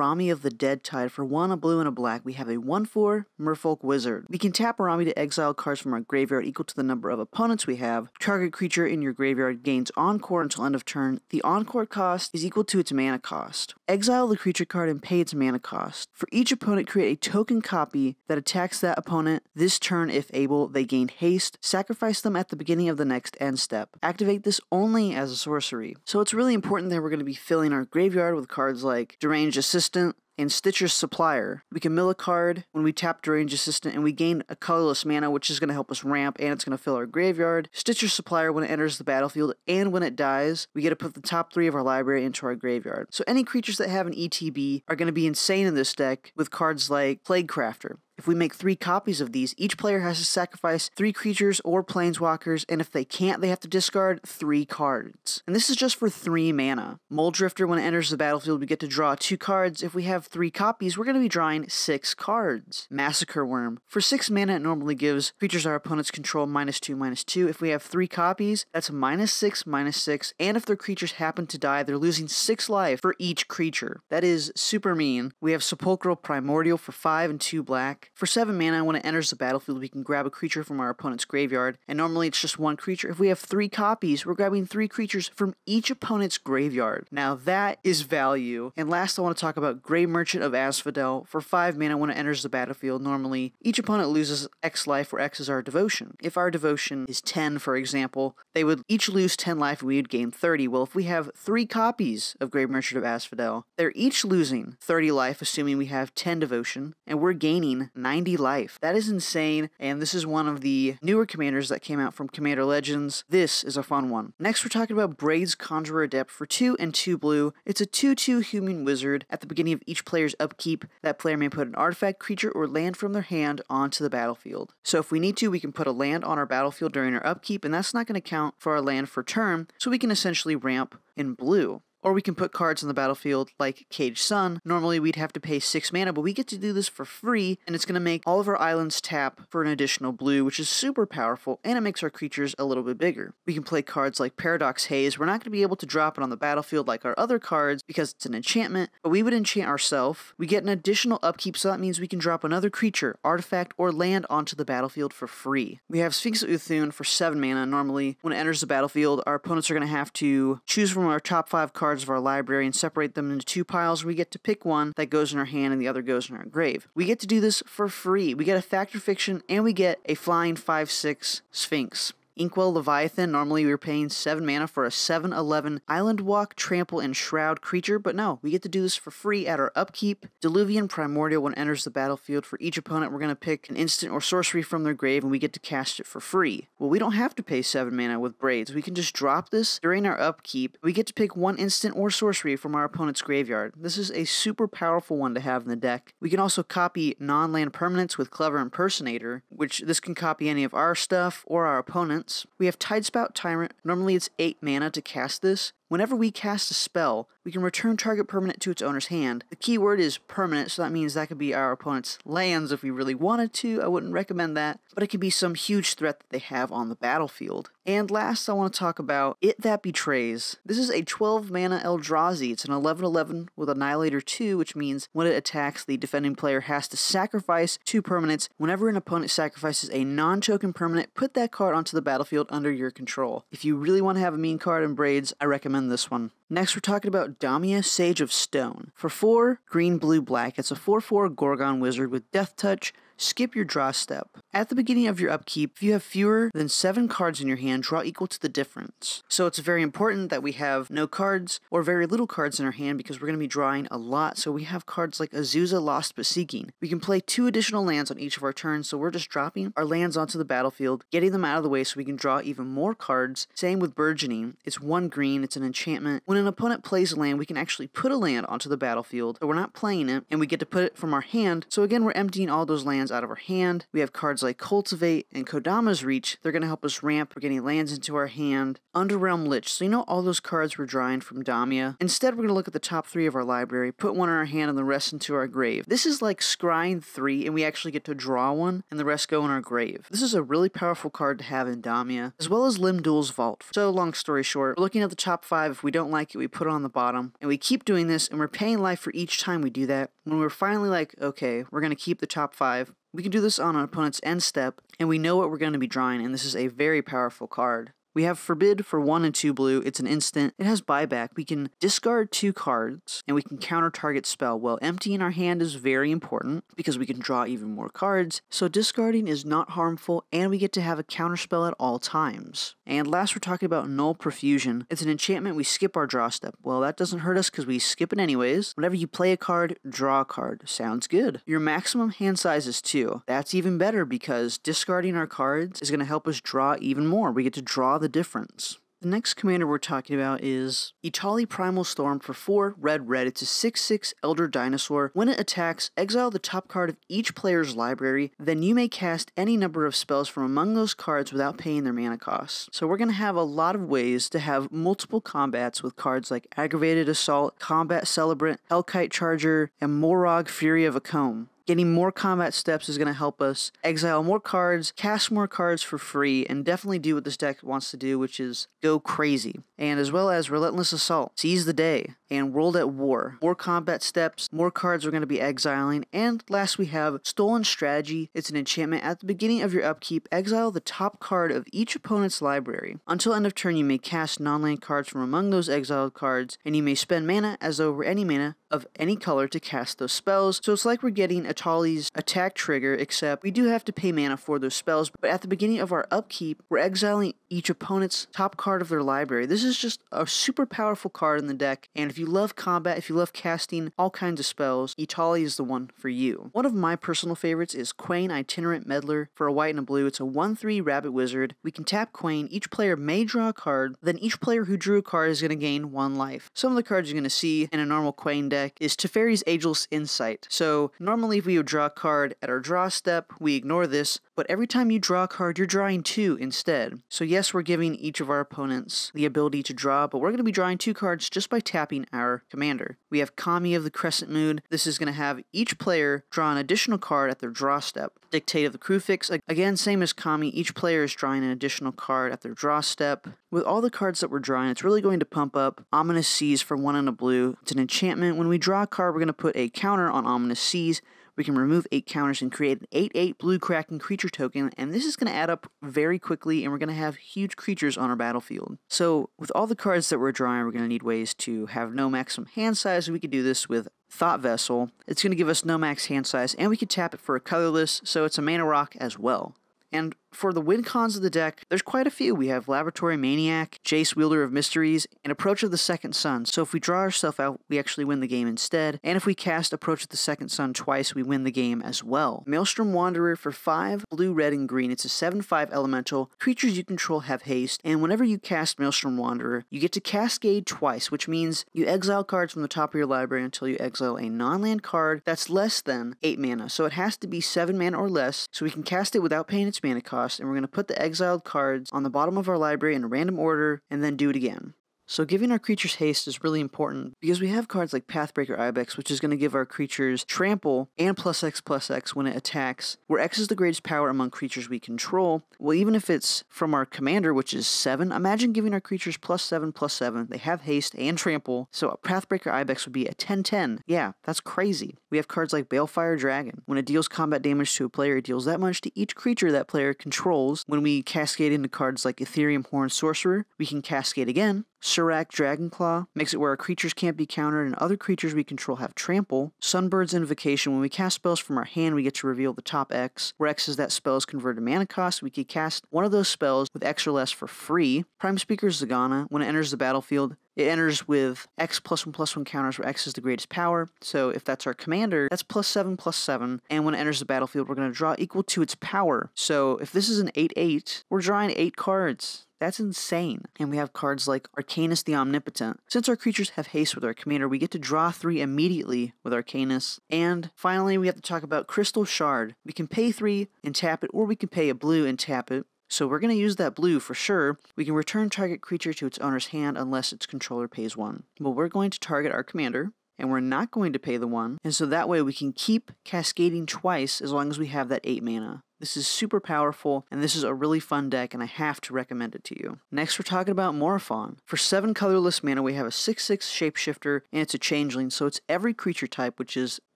Rami of the Dead Tide. For 1, a blue, and a black, we have a 1/4 Merfolk Wizard. We can tap Rami to exile cards from our graveyard equal to the number of opponents we have. Target creature in your graveyard gains Encore until end of turn. The Encore cost is equal to its mana cost. Exile the creature card and pay its mana cost. For each opponent, create a token copy that attacks that opponent. This turn, if able, they gain haste. Sacrifice them at the beginning of the next end step. Activate this only as a sorcery. So it's really important that we're going to be filling our graveyard with cards like Deranged Assistant and Stitcher's Supplier. We can mill a card when we tap Deranged Assistant and we gain a colorless mana, which is going to help us ramp, and it's going to fill our graveyard. Stitcher's Supplier, when it enters the battlefield and when it dies, we get to put the top 3 of our library into our graveyard. So any creatures that have an ETB are going to be insane in this deck with cards like Plaguecrafter. If we make 3 copies of these, each player has to sacrifice 3 creatures or planeswalkers, and if they can't, they have to discard 3 cards. And this is just for 3 mana. Muldrifter, when it enters the battlefield, we get to draw 2 cards. If we have 3 copies, we're going to be drawing 6 cards. Massacre Worm. For 6 mana, it normally gives creatures our opponents control -2/-2. If we have 3 copies, that's -6/-6, and if their creatures happen to die, they're losing 6 life for each creature. That is super mean. We have Sepulchral Primordial for 5 and 2 black. For 7 mana, when it enters the battlefield, we can grab a creature from our opponent's graveyard, and normally it's just 1 creature. If we have 3 copies, we're grabbing 3 creatures from each opponent's graveyard. Now that is value. And last, I want to talk about Grey Merchant of Asphodel. For 5 mana, when it enters the battlefield, normally each opponent loses X life, where X is our devotion. If our devotion is 10, for example, they would each lose 10 life and we would gain 30. Well, if we have 3 copies of Grey Merchant of Asphodel, they're each losing 30 life, assuming we have 10 devotion, and we're gaining 90 life. That is insane, and this is one of the newer commanders that came out from Commander Legends. This is a fun one. Next, we're talking about Braid's Conjurer Adept. For 2 and 2 blue, it's a 2/2 human wizard. At the beginning of each player's upkeep, that player may put an artifact, creature, or land from their hand onto the battlefield. So if we need to, we can put a land on our battlefield during our upkeep, and that's not going to count for our land for turn, so we can essentially ramp in blue. Or we can put cards on the battlefield like Caged Sun. Normally we'd have to pay 6 mana, but we get to do this for free, and it's going to make all of our islands tap for an additional blue, which is super powerful, and it makes our creatures a little bit bigger. We can play cards like Paradox Haze. We're not going to be able to drop it on the battlefield like our other cards because it's an enchantment, but we would enchant ourselves. We get an additional upkeep, so that means we can drop another creature, artifact, or land onto the battlefield for free. We have Sphinx of Uthun for 7 mana. Normally, when it enters the battlefield, our opponents are going to have to choose from our top 5 cards of our library and separate them into 2 piles. We get to pick one that goes in our hand and the other goes in our grave. We get to do this for free. We get a Fact or Fiction, and we get a flying 5/6 Sphinx. Inkwell Leviathan, normally we were paying 7 mana for a 7/11 Island Walk, Trample, and Shroud creature, but no, we get to do this for free at our upkeep. Diluvian Primordial, when it enters the battlefield, for each opponent we're going to pick an instant or sorcery from their grave and we get to cast it for free. Well, we don't have to pay 7 mana with Braids. We can just drop this during our upkeep. We get to pick 1 instant or sorcery from our opponent's graveyard. This is a super powerful one to have in the deck. We can also copy non-land permanents with Clever Impersonator, which this can copy any of our stuff or our opponents. We have Tidespout Tyrant. Normally it's 8 mana to cast this. Whenever we cast a spell, we can return target permanent to its owner's hand. The key word is permanent, so that means that could be our opponent's lands if we really wanted to. I wouldn't recommend that, but it can be some huge threat that they have on the battlefield. And last, I want to talk about It That Betrays. This is a 12 mana Eldrazi. It's an 11/11 with Annihilator 2, which means when it attacks, the defending player has to sacrifice 2 permanents. Whenever an opponent sacrifices a non-token permanent, put that card onto the battlefield under your control. If you really want to have a mean card in Braids, I recommend this one. Next, we're talking about Damia, Sage of Stone. For 4 green, blue, black, it's a 4/4 Gorgon Wizard with Death Touch. Skip your draw step. At the beginning of your upkeep, if you have fewer than 7 cards in your hand, draw equal to the difference. So it's very important that we have no cards or very little cards in our hand because we're going to be drawing a lot. So we have cards like Azusa, Lost But Seeking. We can play 2 additional lands on each of our turns, so we're just dropping our lands onto the battlefield, getting them out of the way so we can draw even more cards. Same with Burgeoning. It's 1 green, it's an enchantment. When an opponent plays a land, we can actually put a land onto the battlefield, so we're not playing it, and we get to put it from our hand. So again, we're emptying all those lands out of our hand. We have cards like Cultivate and Kodama's Reach. They're going to help us ramp. We're getting lands into our hand. Underrealm Lich. So you know all those cards we're drawing from Damia? Instead, we're going to look at the top 3 of our library, put 1 in our hand and the rest into our grave. This is like scrying 3, and we actually get to draw 1, and the rest go in our grave. This is a really powerful card to have in Damia, as well as Limdul's Vault. So long story short, we're looking at the top 5. If we don't like like it, we put it on the bottom, and we keep doing this, and we're paying life for each time we do that. When we're finally like, okay, we're going to keep the top 5, we can do this on an opponent's end step, and we know what we're going to be drawing, and this is a very powerful card. We have Forbid for 1 and 2 blue. It's an instant. It has buyback. We can discard 2 cards, and we can counter target spell. Well, emptying our hand is very important because we can draw even more cards. So discarding is not harmful, and we get to have a counter spell at all times. And last, we're talking about Null Profusion. It's an enchantment. We skip our draw step. Well, that doesn't hurt us because we skip it anyways. Whenever you play a card, draw a card. Sounds good. Your maximum hand size is 2. That's even better because discarding our cards is going to help us draw even more. We get to draw the difference. The next commander we're talking about is Etali Primal Storm for 4 red. It's a 6/6 Elder Dinosaur. When it attacks, exile the top card of each player's library, then you may cast any number of spells from among those cards without paying their mana costs. So we're going to have a lot of ways to have multiple combats with cards like Aggravated Assault, Combat Celebrant, Hellkite Charger, and Morog Fury of Akomh. Getting more combat steps is going to help us exile more cards, cast more cards for free, and definitely do what this deck wants to do, which is go crazy. And as well as Relentless Assault, Seize the Day, and World at War. More combat steps, more cards we're going to be exiling, and last we have Stolen Strategy. It's an enchantment. At the beginning of your upkeep, exile the top card of each opponent's library. Until end of turn, you may cast non-land cards from among those exiled cards, and you may spend mana as though were any mana of any color to cast those spells. So it's like we're getting Atali's attack trigger, except we do have to pay mana for those spells, but at the beginning of our upkeep, we're exiling each opponent's top card of their library. This is just a super powerful card in the deck, and if you love combat, if you love casting all kinds of spells, Etali is the one for you. One of my personal favorites is Quain Itinerant Meddler for a white and a blue. It's a 1/3 rabbit wizard. We can tap Quain, each player may draw a card, then each player who drew a card is going to gain 1 life. Some of the cards you're going to see in a normal Quain deck is Teferi's Ageless Insight. So normally if we would draw a card at our draw step, we ignore this, but every time you draw a card, you're drawing 2 instead. So yes, we're giving each of our opponents the ability to draw, but we're going to be drawing 2 cards just by tapping our commander. We have Kami of the Crescent Moon. This is going to have each player draw an additional card at their draw step. Dictate of the Crewfix, again, same as Kami, each player is drawing an additional card at their draw step. With all the cards that we're drawing, it's really going to pump up Ominous Seas for 1 and a blue. It's an enchantment. When we draw a card, we're going to put a counter on Ominous Seas. We can remove 8 counters and create an 8/8 blue Kraken creature token, and this is going to add up very quickly, and we're going to have huge creatures on our battlefield. So with all the cards that we're drawing, we're going to need ways to have no maximum hand size. We could do this with Thought Vessel. It's going to give us no max hand size, and we could tap it for a colorless, so it's a mana rock as well. And for the win cons of the deck, there's quite a few. We have Laboratory Maniac, Jace Wielder of Mysteries, and Approach of the Second Sun. So if we draw ourselves out, we actually win the game instead. And if we cast Approach of the Second Sun twice, we win the game as well. Maelstrom Wanderer for 5 blue, red, and green. It's a 7/5 elemental. Creatures you control have haste, and whenever you cast Maelstrom Wanderer, you get to cascade twice, which means you exile cards from the top of your library until you exile a non-land card that's less than 8 mana. So it has to be 7 mana or less, so we can cast it without paying its mana cost. And we're going to put the exiled cards on the bottom of our library in a random order and then do it again. So giving our creatures haste is really important because we have cards like Pathbreaker Ibex, which is going to give our creatures trample and +X/+X when it attacks, where X is the greatest power among creatures we control. Well, even if it's from our commander, which is 7, imagine giving our creatures +7/+7. They have haste and trample, so a Pathbreaker Ibex would be a 10/10. Yeah, that's crazy. We have cards like Balefire Dragon. When it deals combat damage to a player, it deals that much to each creature that player controls. When we cascade into cards like Ethereum Horn Sorcerer, we can cascade again. Surak Dragonclaw makes it where our creatures can't be countered and other creatures we control have trample. Sunbird's Invocation, when we cast spells from our hand, we get to reveal the top X, where X is that spell's converted mana cost. We could cast one of those spells with X or less for free. Prime Speaker's Zagana, when it enters the battlefield, it enters with X +1/+1 counters where X is the greatest power. So if that's our commander, that's +7/+7. And when it enters the battlefield, we're going to draw equal to its power. So if this is an 8/8, we're drawing 8 cards. That's insane. And we have cards like Arcanus the Omnipotent. Since our creatures have haste with our commander, we get to draw 3 immediately with Arcanus. And finally, we have to talk about Crystal Shard. We can pay 3 and tap it, or we can pay a blue and tap it. So we're going to use that blue for sure. We can return target creature to its owner's hand unless its controller pays 1. But we're going to target our commander, and we're not going to pay the 1. And so that way we can keep cascading twice as long as we have that 8 mana. This is super powerful, and this is a really fun deck, and I have to recommend it to you. Next, we're talking about Morophon. For 7 colorless mana, we have a 6/6 shapeshifter, and it's a changeling, so it's every creature type, which is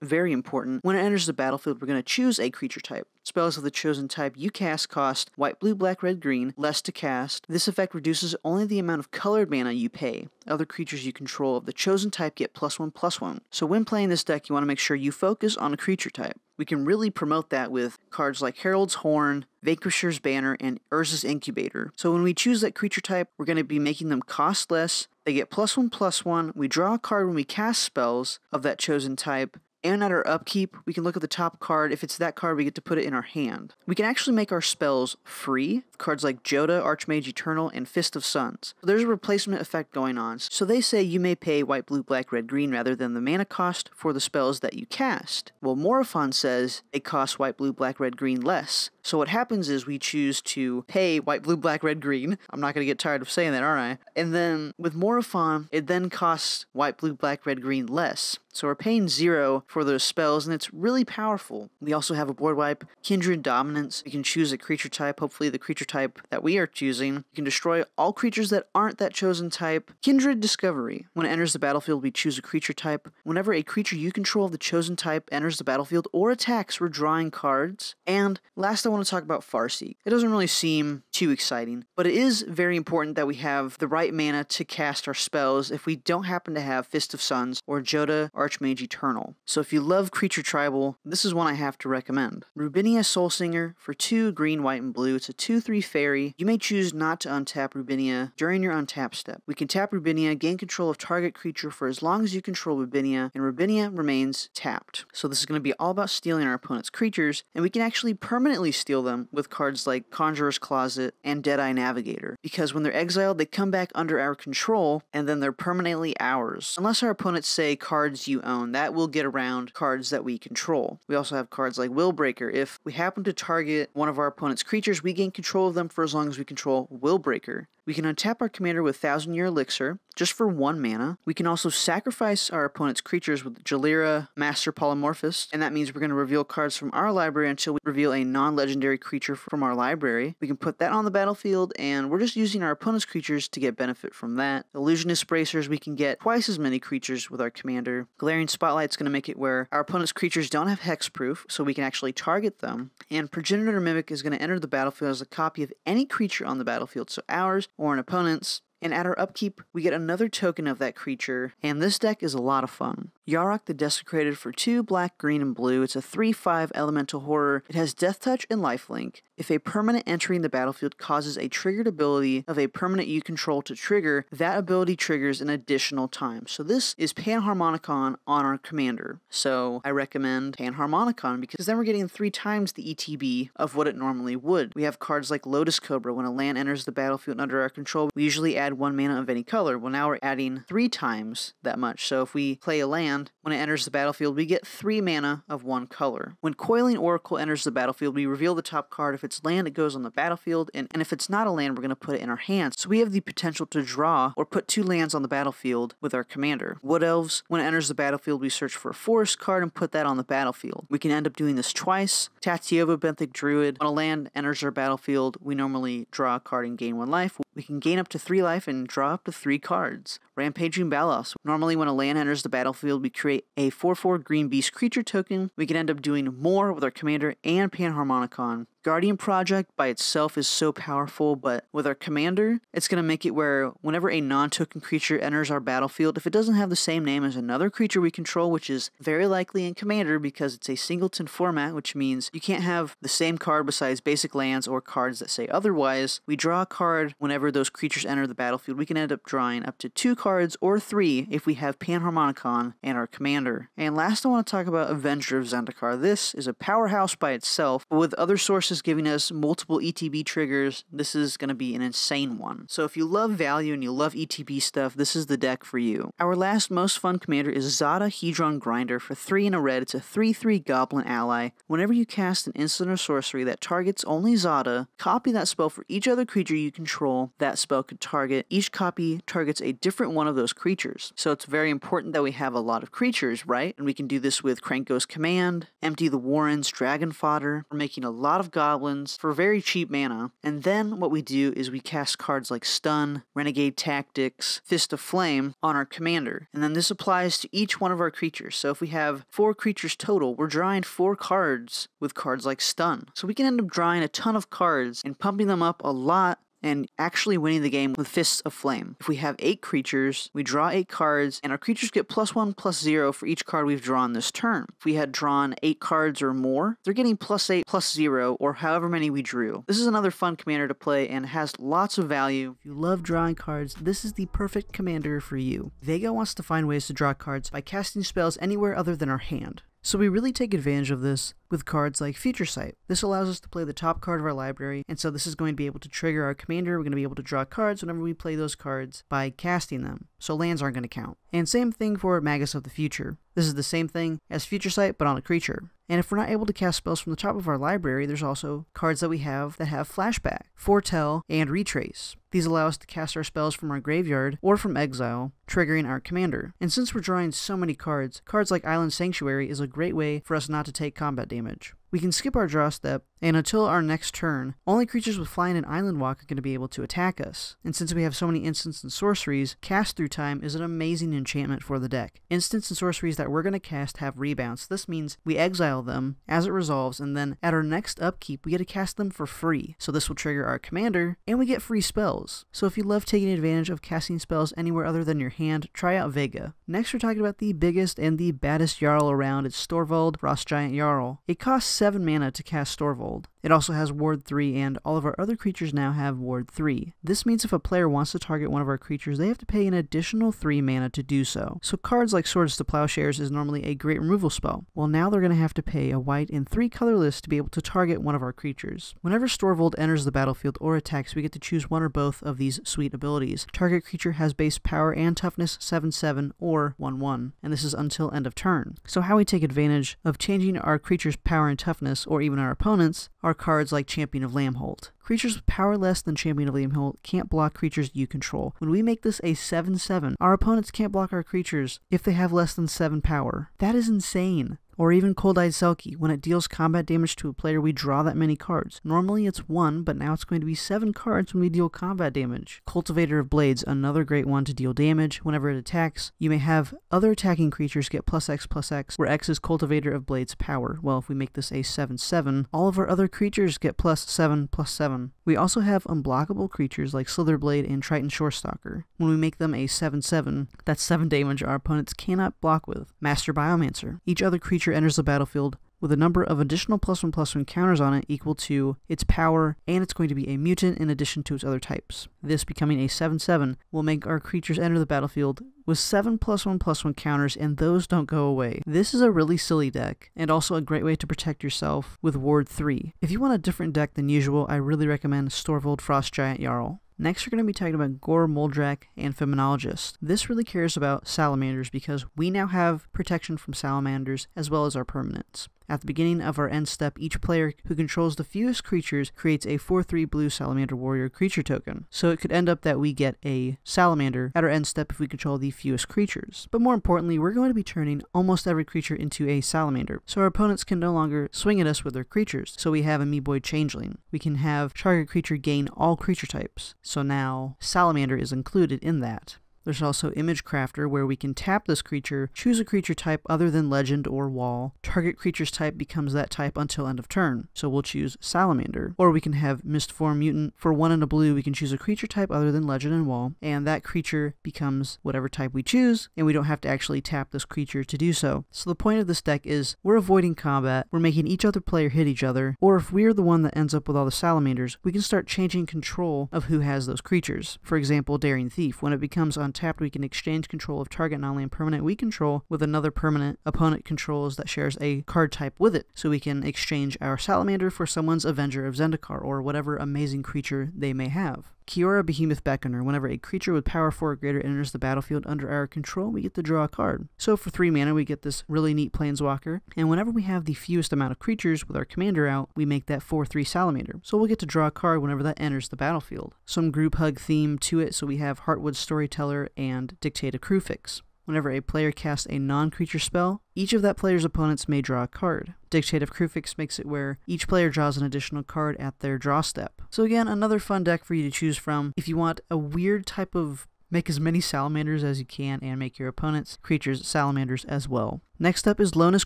very important. When it enters the battlefield, we're going to choose a creature type. Spells of the chosen type you cast cost white, blue, black, red, green, less to cast. This effect reduces only the amount of colored mana you pay. Other creatures you control of the chosen type get +1/+1. So when playing this deck, you want to make sure you focus on a creature type. We can really promote that with cards like Herald's Horn, Vanquisher's Banner, and Urza's Incubator. So when we choose that creature type, we're going to be making them cost less. They get +1/+1. We draw a card when we cast spells of that chosen type. And at our upkeep, we can look at the top card. If it's that card, we get to put it in our hand. We can actually make our spells free. Cards like Joda, Archmage Eternal, and Fist of Suns. So there's a replacement effect going on. So they say you may pay white, blue, black, red, green rather than the mana cost for the spells that you cast. Well, Morophon says it costs white, blue, black, red, green less. So what happens is we choose to pay white, blue, black, red, green. I'm not going to get tired of saying that, are I? And then with Morophon, it then costs white, blue, black, red, green less. So we're paying 0 for those spells, and it's really powerful. We also have a board wipe, Kindred Dominance. You can choose a creature type, hopefully the creature type that we are choosing. You can destroy all creatures that aren't that chosen type. Kindred Discovery. When it enters the battlefield, we choose a creature type. Whenever a creature you control of the chosen type enters the battlefield or attacks, we're drawing cards. And last, I want to talk about Farseek. It doesn't really seem too exciting, but it is very important that we have the right mana to cast our spells if we don't happen to have Fist of Suns or Joda Archmage Eternal. So if you love creature tribal, this is one I have to recommend. Rubinia Soulsinger for 2 green, white, and blue. It's a 2/3 fairy. You may choose not to untap Rubinia during your untap step. We can tap Rubinia, gain control of target creature for as long as you control Rubinia, and Rubinia remains tapped. So this is going to be all about stealing our opponent's creatures, and we can actually permanently steal them with cards like Conjurer's Closet and Deadeye Navigator, because when they're exiled, they come back under our control, and then they're permanently ours. Unless our opponents say cards you own, that will get around cards that we control. We also have cards like Willbreaker. If we happen to target one of our opponent's creatures, we gain control of them for as long as we control Willbreaker. We can untap our commander with 1,000-Year Elixir, just for 1 mana. We can also sacrifice our opponent's creatures with Jalira Master Polymorphist, and that means we're going to reveal cards from our library until we reveal a non-legendary creature from our library. We can put that on the battlefield, and we're just using our opponent's creatures to get benefit from that. Illusionist Bracers, we can get twice as many creatures with our commander. Glaring Spotlight's going to make it where our opponent's creatures don't have hexproof, so we can actually target them. And Progenitor Mimic is going to enter the battlefield as a copy of any creature on the battlefield, so ours or an opponent's. And at our upkeep, we get another token of that creature, and this deck is a lot of fun. Yarok the Desecrated for 2 black, green, and blue. It's a 3/5 elemental horror. It has Death Touch and Lifelink. If a permanent entering the battlefield causes a triggered ability of a permanent you control to trigger, that ability triggers an additional time. So this is Panharmonicon on our commander. So I recommend Panharmonicon because then we're getting 3 times the ETB of what it normally would. We have cards like Lotus Cobra. When a land enters the battlefield under our control, we usually add 1 mana of any color. Well, now we're adding 3 times that much. So if we play a land, when it enters the battlefield, we get 3 mana of 1 color. When Coiling Oracle enters the battlefield, we reveal the top card. If it's land, it goes on the battlefield, and if it's not a land, we're going to put it in our hands. So we have the potential to draw or put 2 lands on the battlefield with our commander. Wood Elves, when it enters the battlefield, we search for a forest card and put that on the battlefield. We can end up doing this twice. Tatyova Benthic Druid, when a land enters our battlefield, we normally draw a card and gain 1 life. We can gain up to 3 life and draw up to 3 cards. Rampaging Balos. Normally when a land enters the battlefield, we create a 4/4 green beast creature token. We can end up doing more with our commander and Panharmonicon. Guardian Project by itself is so powerful, but with our commander, it's going to make it where whenever a non-token creature enters our battlefield, if it doesn't have the same name as another creature we control, which is very likely in commander because it's a singleton format, which means you can't have the same card besides basic lands or cards that say otherwise, we draw a card whenever those creatures enter the battlefield. We can end up drawing up to 2 cards or 3 if we have Panharmonicon and our commander. And last, I want to talk about Avenger of Zendikar. This is a powerhouse by itself, but with other sources giving us multiple ETB triggers, this is going to be an insane one. So if you love value and you love ETB stuff, this is the deck for you. Our last most fun commander is Zada Hedron Grinder for 3 and a red. It's a 3/3 goblin ally. Whenever you cast an instant or sorcery that targets only Zada, copy that spell for each other creature you control that spell could target. Each copy targets a different one of those creatures. So it's very important that we have a lot of creatures, right? And we can do this with Crank Ghost Command, Empty the Warrens, Dragon Fodder. We're making a lot of goblins for very cheap mana. And then what we do is we cast cards like Stun, Renegade Tactics, Fist of Flame on our commander. And then this applies to each one of our creatures. So if we have 4 creatures total, we're drawing 4 cards with cards like Stun. So we can end up drawing a ton of cards and pumping them up a lot and actually winning the game with Fists of Flame. If we have 8 creatures, we draw 8 cards, and our creatures get +1/+0 for each card we've drawn this turn. If we had drawn 8 cards or more, they're getting +8/+0, or however many we drew. This is another fun commander to play and has lots of value. If you love drawing cards, this is the perfect commander for you. Vega wants to find ways to draw cards by casting spells anywhere other than our hand. So we really take advantage of this with cards like Future Sight. This allows us to play the top card of our library, and so this is going to be able to trigger our commander. We're going to be able to draw cards whenever we play those cards by casting them, so lands aren't going to count. And same thing for Magus of the Future. This is the same thing as Future Sight, but on a creature. And if we're not able to cast spells from the top of our library, there's also cards that we have that have Flashback, Foretell, and Retrace. These allow us to cast our spells from our graveyard or from exile, triggering our commander. And since we're drawing so many cards, cards like Island Sanctuary is a great way for us not to take combat damage. We can skip our draw step, and until our next turn, only creatures with Flying and Island Walk are going to be able to attack us. And since we have so many instants and sorceries, Cast Through Time is an amazing enchantment for the deck. Instants and sorceries that we're going to cast have rebounds. This means we exile them as it resolves, and then at our next upkeep, we get to cast them for free. So this will trigger our commander, and we get free spells. So if you love taking advantage of casting spells anywhere other than your hand, try out Vega. Next, we're talking about the biggest and the baddest Jarl around. It's Storvold, Frost Giant Jarl. It costs 7 mana to cast Storvold. It also has Ward 3, and all of our other creatures now have Ward 3. This means if a player wants to target one of our creatures, they have to pay an additional 3 mana to do so. So cards like Swords to Plowshares is normally a great removal spell. Well, now they're going to have to pay a white and 3 colorless to be able to target one of our creatures. Whenever Storvold enters the battlefield or attacks, we get to choose one or both of these sweet abilities. Target creature has base power and toughness 7/7 or 1/1, and this is until end of turn. So how we take advantage of changing our creature's power and toughness, or even our opponents, are cards like Champion of Lambholt. Creatures with power less than Champion of Lambholt can't block creatures you control. When we make this a 7/7, our opponents can't block our creatures if they have less than 7 power. That is insane. Or even Cold-Eyed Selkie. When it deals combat damage to a player, we draw that many cards. Normally it's 1, but now it's going to be 7 cards when we deal combat damage. Cultivator of Blades, another great one to deal damage. Whenever it attacks, you may have other attacking creatures get +X/+X, where X is Cultivator of Blades power. Well, if we make this a 7/7, all of our other creatures get +7/+7. We also have unblockable creatures like Slitherblade and Triton Shorestalker. When we make them a 7/7, that's 7 damage our opponents cannot block with. Master Biomancer. Each other creature enters the battlefield with a number of additional +1/+1 counters on it equal to its power, and it's going to be a mutant in addition to its other types. This becoming a 7/7 will make our creatures enter the battlefield with 7 +1/+1 counters, and those don't go away. This is a really silly deck, and also a great way to protect yourself with Ward 3. If you want a different deck than usual, I really recommend Storvold Frost Giant Jarl. Next, we're going to be talking about Gore Moldrak and Feminologist. This really cares about salamanders because we now have protection from salamanders as well as our permanents. At the beginning of our end step, each player who controls the fewest creatures creates a 4/3 blue Salamander Warrior creature token. So it could end up that we get a salamander at our end step if we control the fewest creatures. But more importantly, we're going to be turning almost every creature into a salamander, so our opponents can no longer swing at us with their creatures. So we have Amoeboid Changeling. We can have target creature gain all creature types. So now salamander is included in that. There's also Image Crafter, where we can tap this creature, choose a creature type other than Legend or Wall. Target creature's type becomes that type until end of turn, so we'll choose Salamander. Or we can have Mistform Mutant. For 1 and a blue, we can choose a creature type other than Legend and Wall, and that creature becomes whatever type we choose, and we don't have to actually tap this creature to do so. So the point of this deck is we're avoiding combat, we're making each other player hit each other, or if we're the one that ends up with all the Salamanders, we can start changing control of who has those creatures. For example, Daring Thief. When it becomes untapped, we can exchange control of target non-land permanent we control with another permanent opponent controls that shares a card type with it. So we can exchange our Salamander for someone's Avenger of Zendikar or whatever amazing creature they may have. Kiora Behemoth Beckoner. Whenever a creature with power 4 or greater enters the battlefield under our control, we get to draw a card. So for 3 mana, we get this really neat Planeswalker, and whenever we have the fewest amount of creatures with our commander out, we make that 4/3 Salamander. So we'll get to draw a card whenever that enters the battlefield. Some group hug theme to it, so we have Heartwood Storyteller and Dictate a Crewfix. Whenever a player casts a non-creature spell, each of that player's opponents may draw a card. Dictate of Crewfix makes it where each player draws an additional card at their draw step. So again, another fun deck for you to choose from if you want a weird type of make as many salamanders as you can and make your opponent's creatures salamanders as well. Next up is Lonis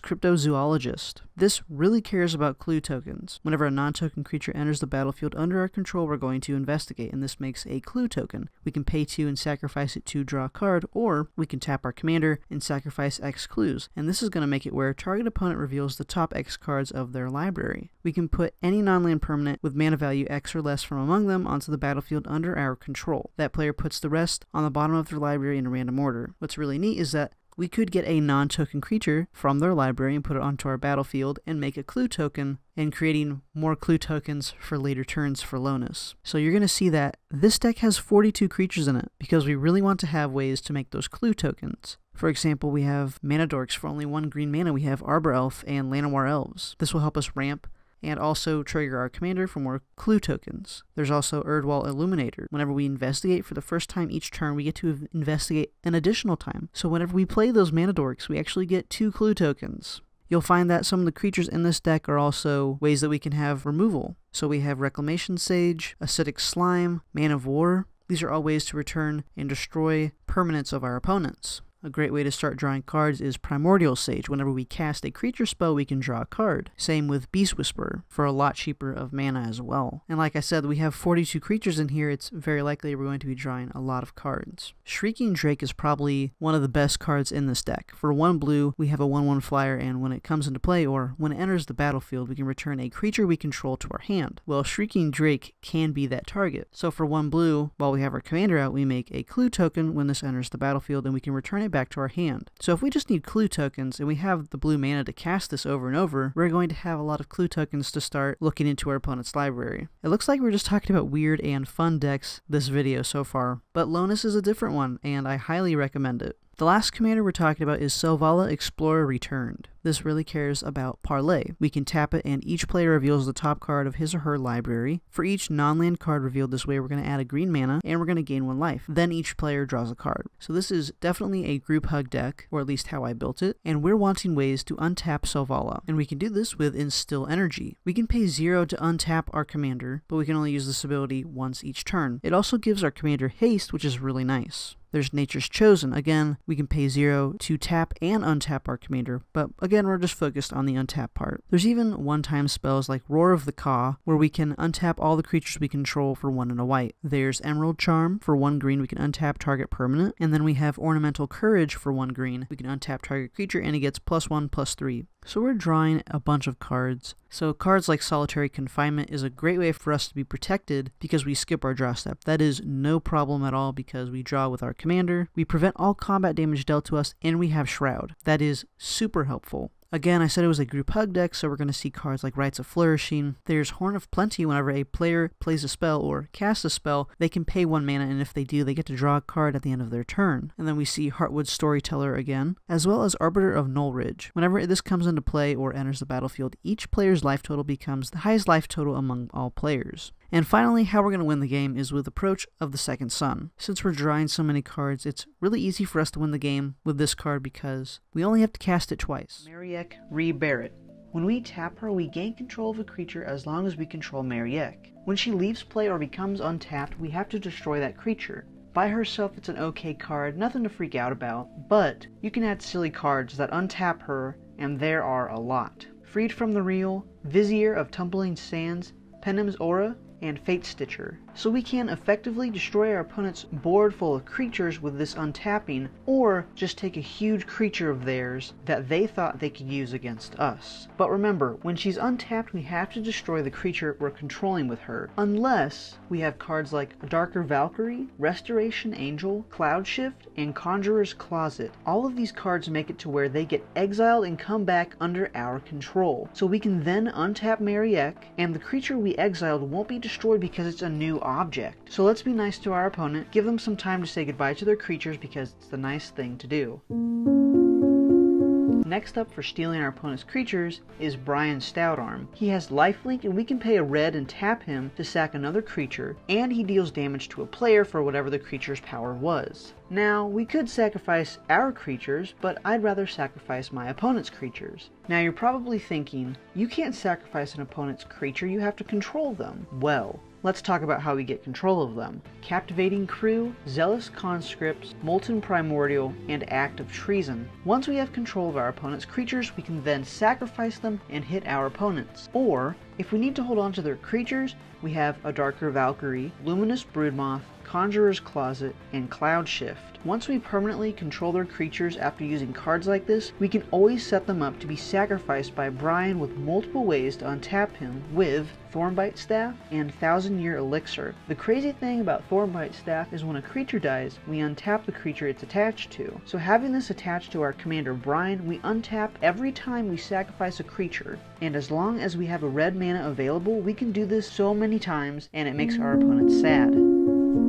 Cryptozoologist. This really cares about clue tokens. Whenever a non-token creature enters the battlefield under our control, we're going to investigate, and this makes a clue token. We can pay 2 and sacrifice it to draw a card, or we can tap our commander and sacrifice X clues, and this is going to make it where target opponent reveals the top X cards of their library. We can put any non-land permanent with mana value X or less from among them onto the battlefield under our control. That player puts the rest on the bottom of their library in a random order. What's really neat is that we could get a non-token creature from their library and put it onto our battlefield and make a clue token, and creating more clue tokens for later turns for Lonis. So you're going to see that this deck has 42 creatures in it, because we really want to have ways to make those clue tokens. For example, we have Mana Dorks. For only 1 green mana, we have Arbor Elf and Llanowar Elves. This will help us ramp and also trigger our commander for more clue tokens. There's also Erdwall Illuminator. Whenever we investigate for the first time each turn, we get to investigate an additional time. So whenever we play those Mana Dorks, we actually get 2 clue tokens. You'll find that some of the creatures in this deck are also ways that we can have removal. So we have Reclamation Sage, Acidic Slime, Man of War. These are all ways to return and destroy permanents of our opponents. A great way to start drawing cards is Primordial Sage. Whenever we cast a creature spell, we can draw a card. Same with Beast Whisperer, for a lot cheaper of mana as well. And like I said, we have 42 creatures in here. It's very likely we're going to be drawing a lot of cards. Shrieking Drake is probably one of the best cards in this deck. For 1 blue, we have a 1/1 flyer, and when it comes into play, or when it enters the battlefield, we can return a creature we control to our hand. Well, Shrieking Drake can be that target. So for 1 blue, while we have our commander out, we make a clue token when this enters the battlefield, and we can return it back to our hand. So if we just need clue tokens and we have the blue mana to cast this over and over, we're going to have a lot of clue tokens to start looking into our opponent's library. It looks like we're just talking about weird and fun decks this video so far, but Lonis is a different one, and I highly recommend it. The last commander we're talking about is Selvala Explorer Returned. This really cares about Parlay. We can tap it and each player reveals the top card of his or her library. For each non-land card revealed this way, we're going to add a green mana and we're going to gain 1 life. Then each player draws a card. So this is definitely a group hug deck, or at least how I built it, and we're wanting ways to untap Selvala. And we can do this with Instill Energy. We can pay 0 to untap our commander, but we can only use this ability once each turn. It also gives our commander haste, which is really nice. There's Nature's Chosen. Again, we can pay 0 to tap and untap our commander, but again, we're just focused on the untap part. There's even one-time spells like Roar of the Caw, where we can untap all the creatures we control for 1 and a white. There's Emerald Charm. For 1 green, we can untap target permanent, and then we have Ornamental Courage for 1 green. We can untap target creature, and it gets +1/+3. So we're drawing a bunch of cards. So cards like Solitary Confinement is a great way for us to be protected because we skip our draw step. That is no problem at all because we draw with our commander, we prevent all combat damage dealt to us, and we have Shroud. That is super helpful. Again, I said it was a group hug deck, so we're going to see cards like Rites of Flourishing. There's Horn of Plenty. Whenever a player plays a spell or casts a spell, they can pay 1 mana, and if they do, they get to draw a card at the end of their turn. And then we see Heartwood Storyteller again, as well as Arbiter of Nullridge. Whenever this comes into play or enters the battlefield, each player's life total becomes the highest life total among all players. And finally, how we're going to win the game is with Approach of the Second Sun. Since we're drawing so many cards, it's really easy for us to win the game with this card because we only have to cast it twice. Mariek Re-Barret. When we tap her, we gain control of a creature as long as we control Mariek. When she leaves play or becomes untapped, we have to destroy that creature. By herself, it's an okay card, nothing to freak out about, but you can add silly cards that untap her, and there are a lot. Freed from the Reel, Vizier of Tumbling Sands, Penim's Aura, and Fate Stitcher. So we can effectively destroy our opponent's board full of creatures with this untapping, or just take a huge creature of theirs that they thought they could use against us. But remember, when she's untapped, we have to destroy the creature we're controlling with her, unless we have cards like Darker Valkyrie, Restoration Angel, Cloud Shift, and Conjurer's Closet. All of these cards make it to where they get exiled and come back under our control. So we can then untap Mariek, and the creature we exiled won't be destroyed because it's a new object. So let's be nice to our opponent, give them some time to say goodbye to their creatures because it's the nice thing to do. Next up for stealing our opponent's creatures is Brian's Stoutarm. He has lifelink and we can pay a red and tap him to sack another creature, and he deals damage to a player for whatever the creature's power was. Now, we could sacrifice our creatures, but I'd rather sacrifice my opponent's creatures. Now you're probably thinking, you can't sacrifice an opponent's creature, you have to control them. Well, let's talk about how we get control of them. Captivating Crew, Zealous Conscripts, Molten Primordial, and Act of Treason. Once we have control of our opponent's creatures, we can then sacrifice them and hit our opponents. Or, if we need to hold on to their creatures, we have a Darker Valkyrie, Luminous Broodmoth, Conjurer's Closet, and Cloud Shift. Once we permanently control their creatures after using cards like this, we can always set them up to be sacrificed by Brian with multiple ways to untap him with Thornbite Staff and 1000-Year Elixir. The crazy thing about Thornbite Staff is when a creature dies, we untap the creature it's attached to. So having this attached to our commander Brian, we untap every time we sacrifice a creature. And as long as we have a red mana available, we can do this so many times and it makes our opponents sad.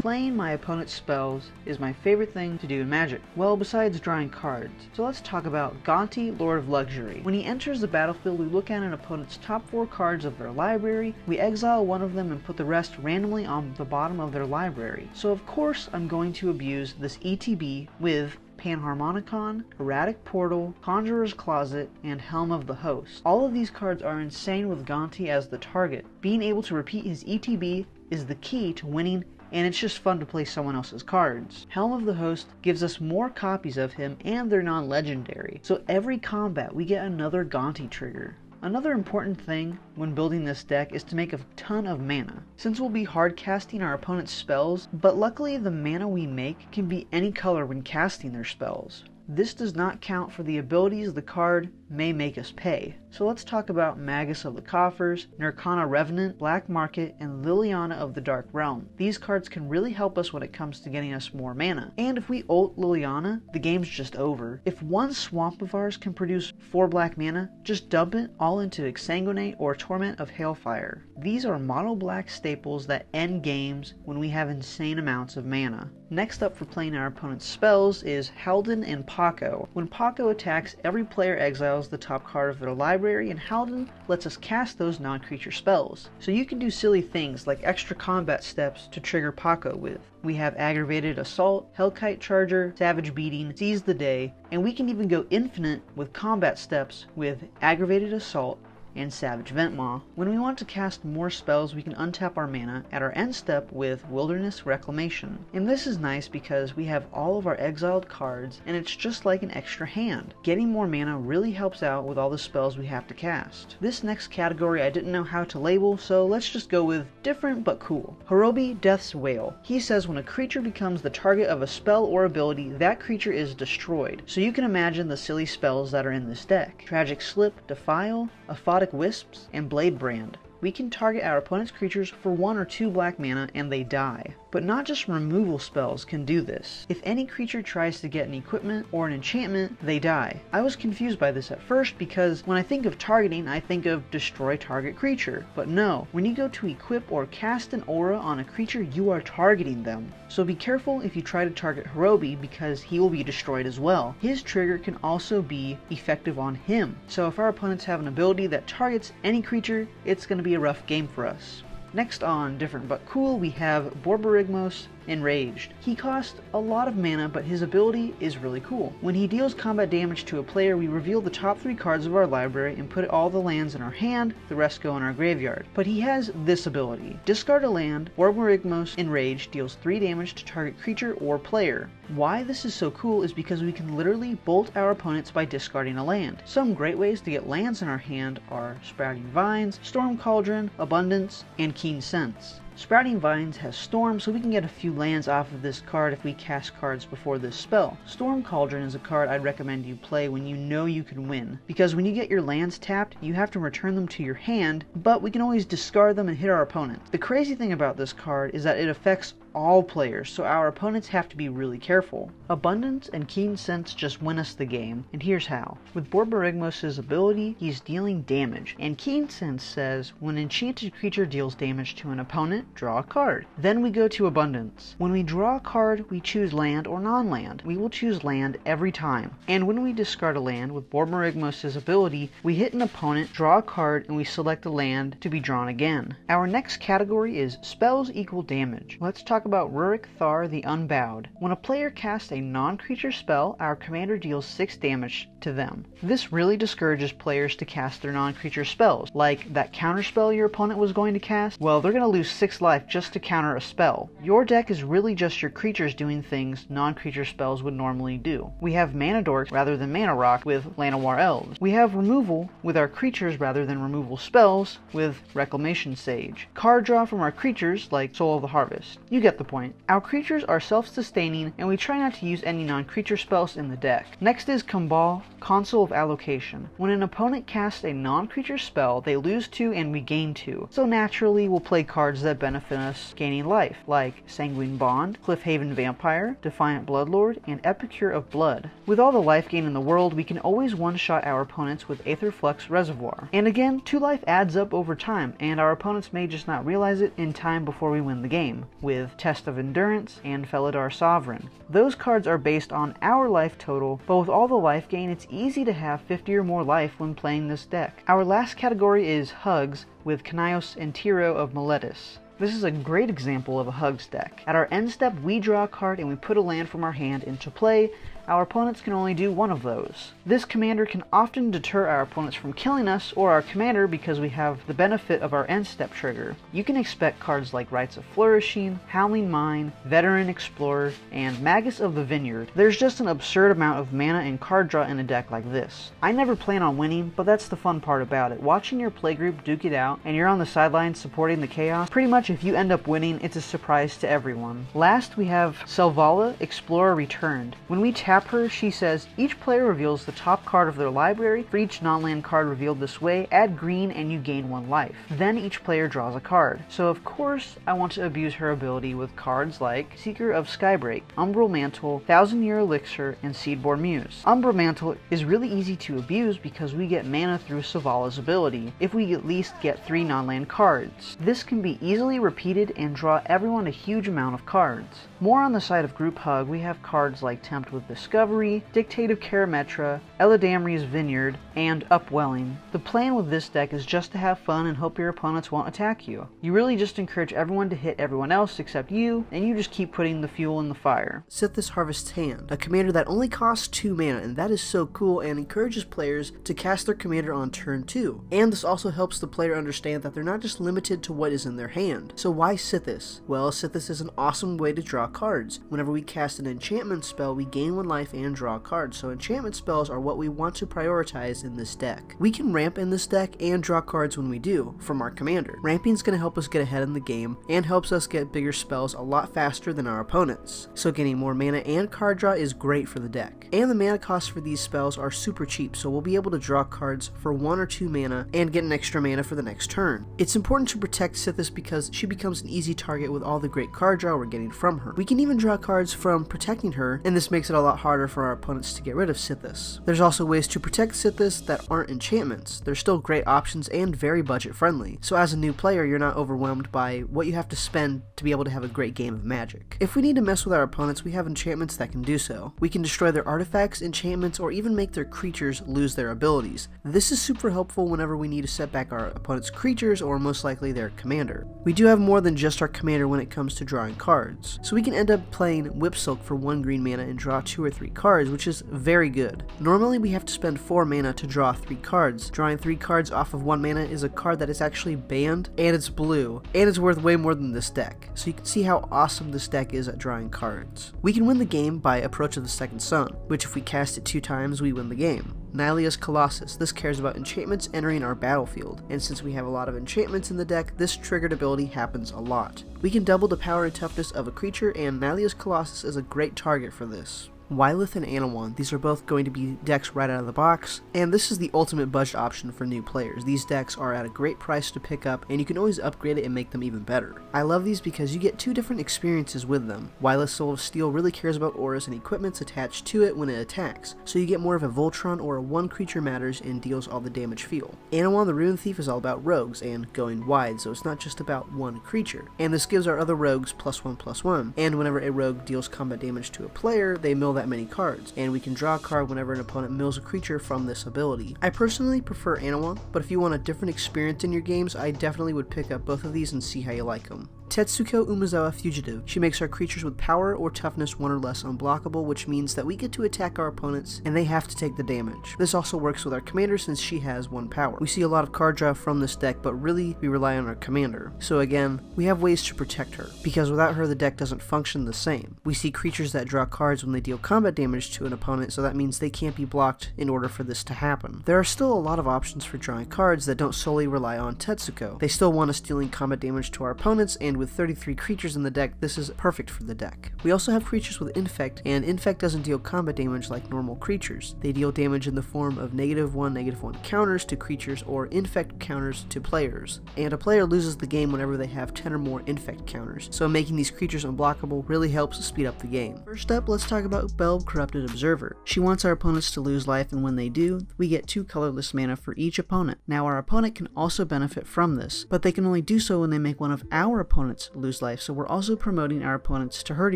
Playing my opponent's spells is my favorite thing to do in Magic, well besides drawing cards. So let's talk about Gonti, Lord of Luxury. When he enters the battlefield, we look at an opponent's top 4 cards of their library, we exile one of them and put the rest randomly on the bottom of their library. So of course I'm going to abuse this ETB with Panharmonicon, Erratic Portal, Conjurer's Closet, and Helm of the Host. All of these cards are insane with Gonti as the target. Being able to repeat his ETB is the key to winning, and it's just fun to play someone else's cards. Helm of the Host gives us more copies of him and they're non-legendary, so every combat we get another Gonti trigger. Another important thing when building this deck is to make a ton of mana. Since we'll be hard casting our opponent's spells, but luckily the mana we make can be any color when casting their spells. This does not count for the abilities the card may make us pay. So let's talk about Magus of the Coffers, Nirkana Revenant, Black Market, and Liliana of the Dark Realm. These cards can really help us when it comes to getting us more mana. And if we ult Liliana, the game's just over. If one swamp of ours can produce 4 black mana, just dump it all into Exsanguinate or Torment of Hailfire. These are mono black staples that end games when we have insane amounts of mana. Next up for playing our opponent's spells is Halden and Paco. When Paco attacks, every player exiles the top card of their library, and Halden lets us cast those non-creature spells. So you can do silly things like extra combat steps to trigger Paco with. We have Aggravated Assault, Hellkite Charger, Savage Beating, Seize the Day, and we can even go infinite with combat steps with Aggravated Assault and Savage Ventmaw. When we want to cast more spells, we can untap our mana at our end step with Wilderness Reclamation. And this is nice because we have all of our exiled cards and it's just like an extra hand. Getting more mana really helps out with all the spells we have to cast. This next category I didn't know how to label, so let's just go with different but cool. Hirobi, Death's Wail. He says when a creature becomes the target of a spell or ability, that creature is destroyed. So you can imagine the silly spells that are in this deck. Tragic Slip, Defile, Aphotic Wisps, and Blade Brand. We can target our opponent's creatures for 1 or 2 black mana and they die. But not just removal spells can do this. If any creature tries to get an equipment or an enchantment, they die. I was confused by this at first because when I think of targeting, I think of destroy target creature. But no, when you go to equip or cast an aura on a creature, you are targeting them. So be careful if you try to target Hirobi because he will be destroyed as well. His trigger can also be effective on him. So if our opponents have an ability that targets any creature, it's going to be a rough game for us. Next on Different But Cool, we have Borborygmos Enraged. He costs a lot of mana, but his ability is really cool. When he deals combat damage to a player, we reveal the top 3 cards of our library and put all the lands in our hand, the rest go in our graveyard. But he has this ability. Discard a land, Borborygmos Enraged deals 3 damage to target creature or player. Why this is so cool is because we can literally bolt our opponents by discarding a land. Some great ways to get lands in our hand are Sprouting Vines, Storm Cauldron, Abundance, and Keen Sense. Sprouting Vines has Storm, so we can get a few lands off of this card if we cast cards before this spell. Storm Cauldron is a card I'd recommend you play when you know you can win, because when you get your lands tapped, you have to return them to your hand, but we can always discard them and hit our opponent. The crazy thing about this card is that it affects all players, so our opponents have to be really careful. Abundance and Keen Sense just win us the game, and here's how. With Borborygmos' ability, he's dealing damage, and Keen Sense says, when an enchanted creature deals damage to an opponent, draw a card. Then we go to Abundance. When we draw a card, we choose land or non-land. We will choose land every time. And when we discard a land with Borborygmos' ability, we hit an opponent, draw a card, and we select a land to be drawn again. Our next category is Spells equal damage. Let's talk about Rurik Thar the Unbowed. When a player casts a non-creature spell, our commander deals 6 damage to them. This really discourages players to cast their non-creature spells, like that counter spell your opponent was going to cast. Well, they're going to lose 6 life just to counter a spell. Your deck is really just your creatures doing things non-creature spells would normally do. We have Mana Dorks rather than Mana Rock with Llanowar Elves. We have removal with our creatures rather than removal spells with Reclamation Sage. Card draw from our creatures like Soul of the Harvest. You get the point. Our creatures are self-sustaining and we try not to use any non-creature spells in the deck. Next is Kambal, Console of Allocation. When an opponent casts a non-creature spell, they lose 2 and we gain 2. So naturally we'll play cards that benefit us gaining life, like Sanguine Bond, Cliffhaven Vampire, Defiant Bloodlord, and Epicure of Blood. With all the life gain in the world, we can always one-shot our opponents with Aetherflux Reservoir. And again, 2 life adds up over time, and our opponents may just not realize it in time before we win the game, with Test of Endurance and Felidar Sovereign. Those cards are based on our life total, but with all the life gain, it's easy to have 50 or more life when playing this deck. Our last category is Hugs, with Kanios and Tiro of Meletis. This is a great example of a Hugs deck. At our end step, we draw a card and we put a land from our hand into play. Our opponents can only do 1 of those. This commander can often deter our opponents from killing us or our commander because we have the benefit of our end step trigger. You can expect cards like Rites of Flourishing, Howling Mine, Veteran Explorer, and Magus of the Vineyard. There's just an absurd amount of mana and card draw in a deck like this. I never plan on winning, but that's the fun part about it. Watching your playgroup duke it out and you're on the sidelines supporting the chaos, pretty much if you end up winning, it's a surprise to everyone. Last, we have Selvala, Explorer Returned. When we tap her, she says, each player reveals the top card of their library. For each non-land card revealed this way, add green and you gain 1 life. Then each player draws a card. So of course, I want to abuse her ability with cards like Seeker of Skybreak, Umbral Mantle, 1000-Year Elixir, and Seedborn Muse. Umbral Mantle is really easy to abuse because we get mana through Selvalla's ability, if we at least get 3 non-land cards. This can be easily repeated and draw everyone a huge amount of cards. More on the side of Group Hug, we have cards like Tempt with Discovery, Dictate of Karametra, Eladamri's Vineyard, and Upwelling. The plan with this deck is just to have fun and hope your opponents won't attack you. You really just encourage everyone to hit everyone else except you, and you just keep putting the fuel in the fire. Sithis Harvest's Hand, a commander that only costs 2 mana, and that is so cool and encourages players to cast their commander on turn 2. And this also helps the player understand that they're not just limited to what is in their hand. So why Sithis? Well, Sithis is an awesome way to draw cards. Whenever we cast an enchantment spell, we gain 1 life and draw cards, so enchantment spells are what we want to prioritize in this deck. We can ramp in this deck and draw cards when we do, from our commander. Ramping is going to help us get ahead in the game, and helps us get bigger spells a lot faster than our opponents. So getting more mana and card draw is great for the deck. And the mana costs for these spells are super cheap, so we'll be able to draw cards for 1 or 2 mana and get an extra mana for the next turn. It's important to protect Sithis because she becomes an easy target with all the great card draw we're getting from her. We can even draw cards from protecting her, and this makes it a lot harder for our opponents to get rid of Sithis. There's also ways to protect Sithis that aren't enchantments. They're still great options and very budget friendly, so as a new player you're not overwhelmed by what you have to spend to be able to have a great game of Magic. If we need to mess with our opponents, we have enchantments that can do so. We can destroy their artifacts, enchantments, or even make their creatures lose their abilities. This is super helpful whenever we need to set back our opponent's creatures or most likely their commander. We do have more than just our commander when it comes to drawing cards, so we can end up playing Whipsilk for 1 green mana and draw 2 or 3 cards, which is very good. Normally we have to spend 4 mana to draw 3 cards. Drawing 3 cards off of 1 mana is a card that is actually banned, and it's blue, and it's worth way more than this deck, so you can see how awesome this deck is at drawing cards. We can win the game by Approach of the Second Sun, which if we cast it 2 times we win the game. Nylea's Colossus. This cares about enchantments entering our battlefield, and since we have a lot of enchantments in the deck, this triggered ability happens a lot. We can double the power and toughness of a creature, and Nylea's Colossus is a great target for this. Wylith and Anawan, these are both going to be decks right out of the box, and this is the ultimate budget option for new players. These decks are at a great price to pick up, and you can always upgrade it and make them even better. I love these because you get two different experiences with them. Wylith Soul of Steel really cares about auras and equipments attached to it when it attacks, so you get more of a Voltron or a one creature matters and deals all the damage feel. Anawan the Rune Thief is all about rogues and going wide, so it's not just about one creature. And this gives our other rogues +1/+1, and whenever a rogue deals combat damage to a player, they mill that many cards, and we can draw a card whenever an opponent mills a creature from this ability. I personally prefer Anawan, but if you want a different experience in your games, I definitely would pick up both of these and see how you like them. Tetsuko Umezawa Fugitive. She makes our creatures with power or toughness 1 or less unblockable, which means that we get to attack our opponents and they have to take the damage. This also works with our commander since she has 1 power. We see a lot of card draw from this deck, but really we rely on our commander. So again, we have ways to protect her, because without her the deck doesn't function the same. We see creatures that draw cards when they deal combat damage to an opponent, so that means they can't be blocked in order for this to happen. There are still a lot of options for drawing cards that don't solely rely on Tetsuko. They still want us dealing combat damage to our opponents, and with 33 creatures in the deck, this is perfect for the deck. We also have creatures with Infect, and Infect doesn't deal combat damage like normal creatures. They deal damage in the form of -1/-1 counters to creatures or Infect counters to players. And a player loses the game whenever they have 10 or more Infect counters, so making these creatures unblockable really helps speed up the game. First up, let's talk about Belb Corrupted Observer. She wants our opponents to lose life, and when they do, we get 2 colorless mana for each opponent. Now our opponent can also benefit from this, but they can only do so when they make one of our opponents lose life, so we're also promoting our opponents to hurt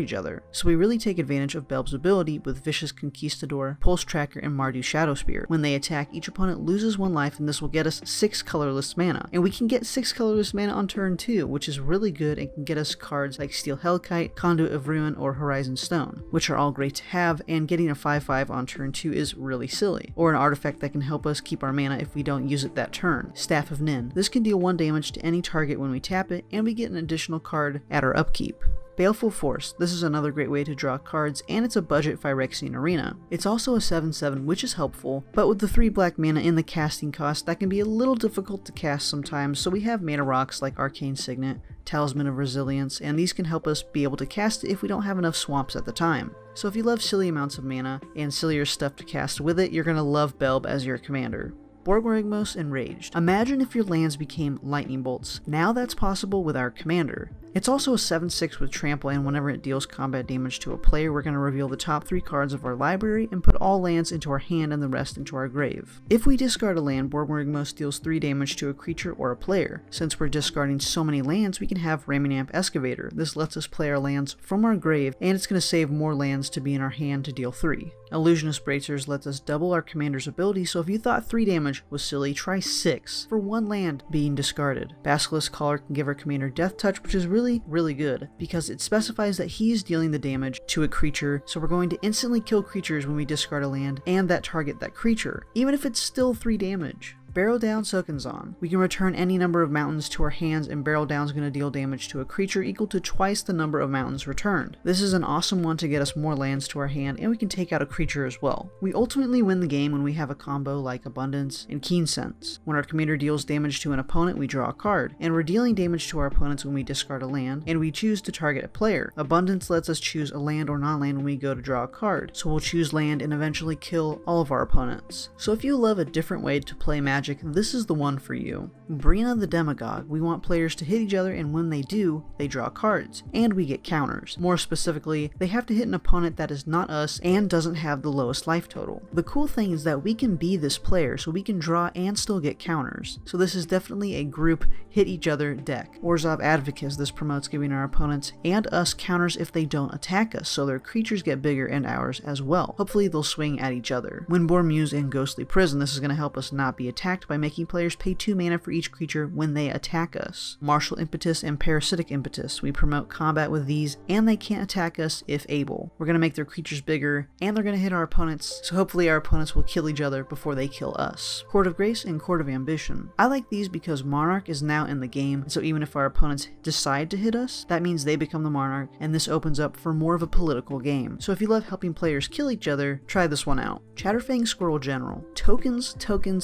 each other. So we really take advantage of Belb's ability with Vicious Conquistador, Pulse Tracker, and Mardu Shadow Spear. When they attack, each opponent loses 1 life, and this will get us 6 colorless mana. And we can get 6 colorless mana on turn 2, which is really good and can get us cards like Steel Hellkite, Conduit of Ruin, or Horizon Stone, which are all great to have, and getting a 5/5 on turn 2 is really silly. Or an artifact that can help us keep our mana if we don't use it that turn, Staff of Nin. This can deal 1 damage to any target when we tap it, and we get an additional card at our upkeep. Baleful Force. This is another great way to draw cards, and it's a budget Phyrexian arena. It's also a 7/7, which is helpful, but with the 3 black mana in the casting cost, that can be a little difficult to cast sometimes, so we have mana rocks like Arcane Signet, Talisman of Resilience, and these can help us be able to cast it if we don't have enough swamps at the time. So if you love silly amounts of mana, and sillier stuff to cast with it, you're gonna love Belb as your commander. Borgwarigmos Enraged. Imagine if your lands became lightning bolts. Now that's possible with our commander. It's also a 7/6 with trample, and whenever it deals combat damage to a player, we're going to reveal the top 3 cards of our library and put all lands into our hand and the rest into our grave. If we discard a land, Borgwarigmos deals 3 damage to a creature or a player. Since we're discarding so many lands, we can have Raminamp Excavator. This lets us play our lands from our grave, and it's going to save more lands to be in our hand to deal 3. Illusionist Bracers lets us double our commander's ability, so if you thought 3 damage was silly, try 6 for 1 land being discarded. Basilisk Collar can give our commander Death Touch, which is really good, because it specifies that he is dealing the damage to a creature, so we're going to instantly kill creatures when we discard a land and that target that creature, even if it's still 3 damage. Barrel Down Sokenzan. We can return any number of mountains to our hands, and Barrel Down is going to deal damage to a creature equal to twice the number of mountains returned. This is an awesome one to get us more lands to our hand, and we can take out a creature as well. We ultimately win the game when we have a combo like Abundance and Keen Sense. When our commander deals damage to an opponent, we draw a card, and we're dealing damage to our opponents when we discard a land, and we choose to target a player. Abundance lets us choose a land or non-land when we go to draw a card, so we'll choose land and eventually kill all of our opponents. So if you love a different way to play Magic, this is the one for you. Brina the Demagogue. We want players to hit each other, and when they do, they draw cards, and we get counters. More specifically, they have to hit an opponent that is not us and doesn't have the lowest life total. The cool thing is that we can be this player, so we can draw and still get counters. So this is definitely a group hit each other deck. Orzhov Advocates. This promotes giving our opponents and us counters if they don't attack us, so their creatures get bigger and ours as well. Hopefully they'll swing at each other. Windborn Muse and Ghostly Prison. This is going to help us not be attacked by making players pay 2 mana for each creature when they attack us. Martial Impetus and Parasitic Impetus. We promote combat with these, and they can't attack us if able. We're going to make their creatures bigger, and they're going to hit our opponents, so hopefully our opponents will kill each other before they kill us. Court of Grace and Court of Ambition. I like these because Monarch is now in the game, so even if our opponents decide to hit us, that means they become the Monarch, and this opens up for more of a political game. So if you love helping players kill each other, try this one out. Chatterfang Squirrel General. Tokens,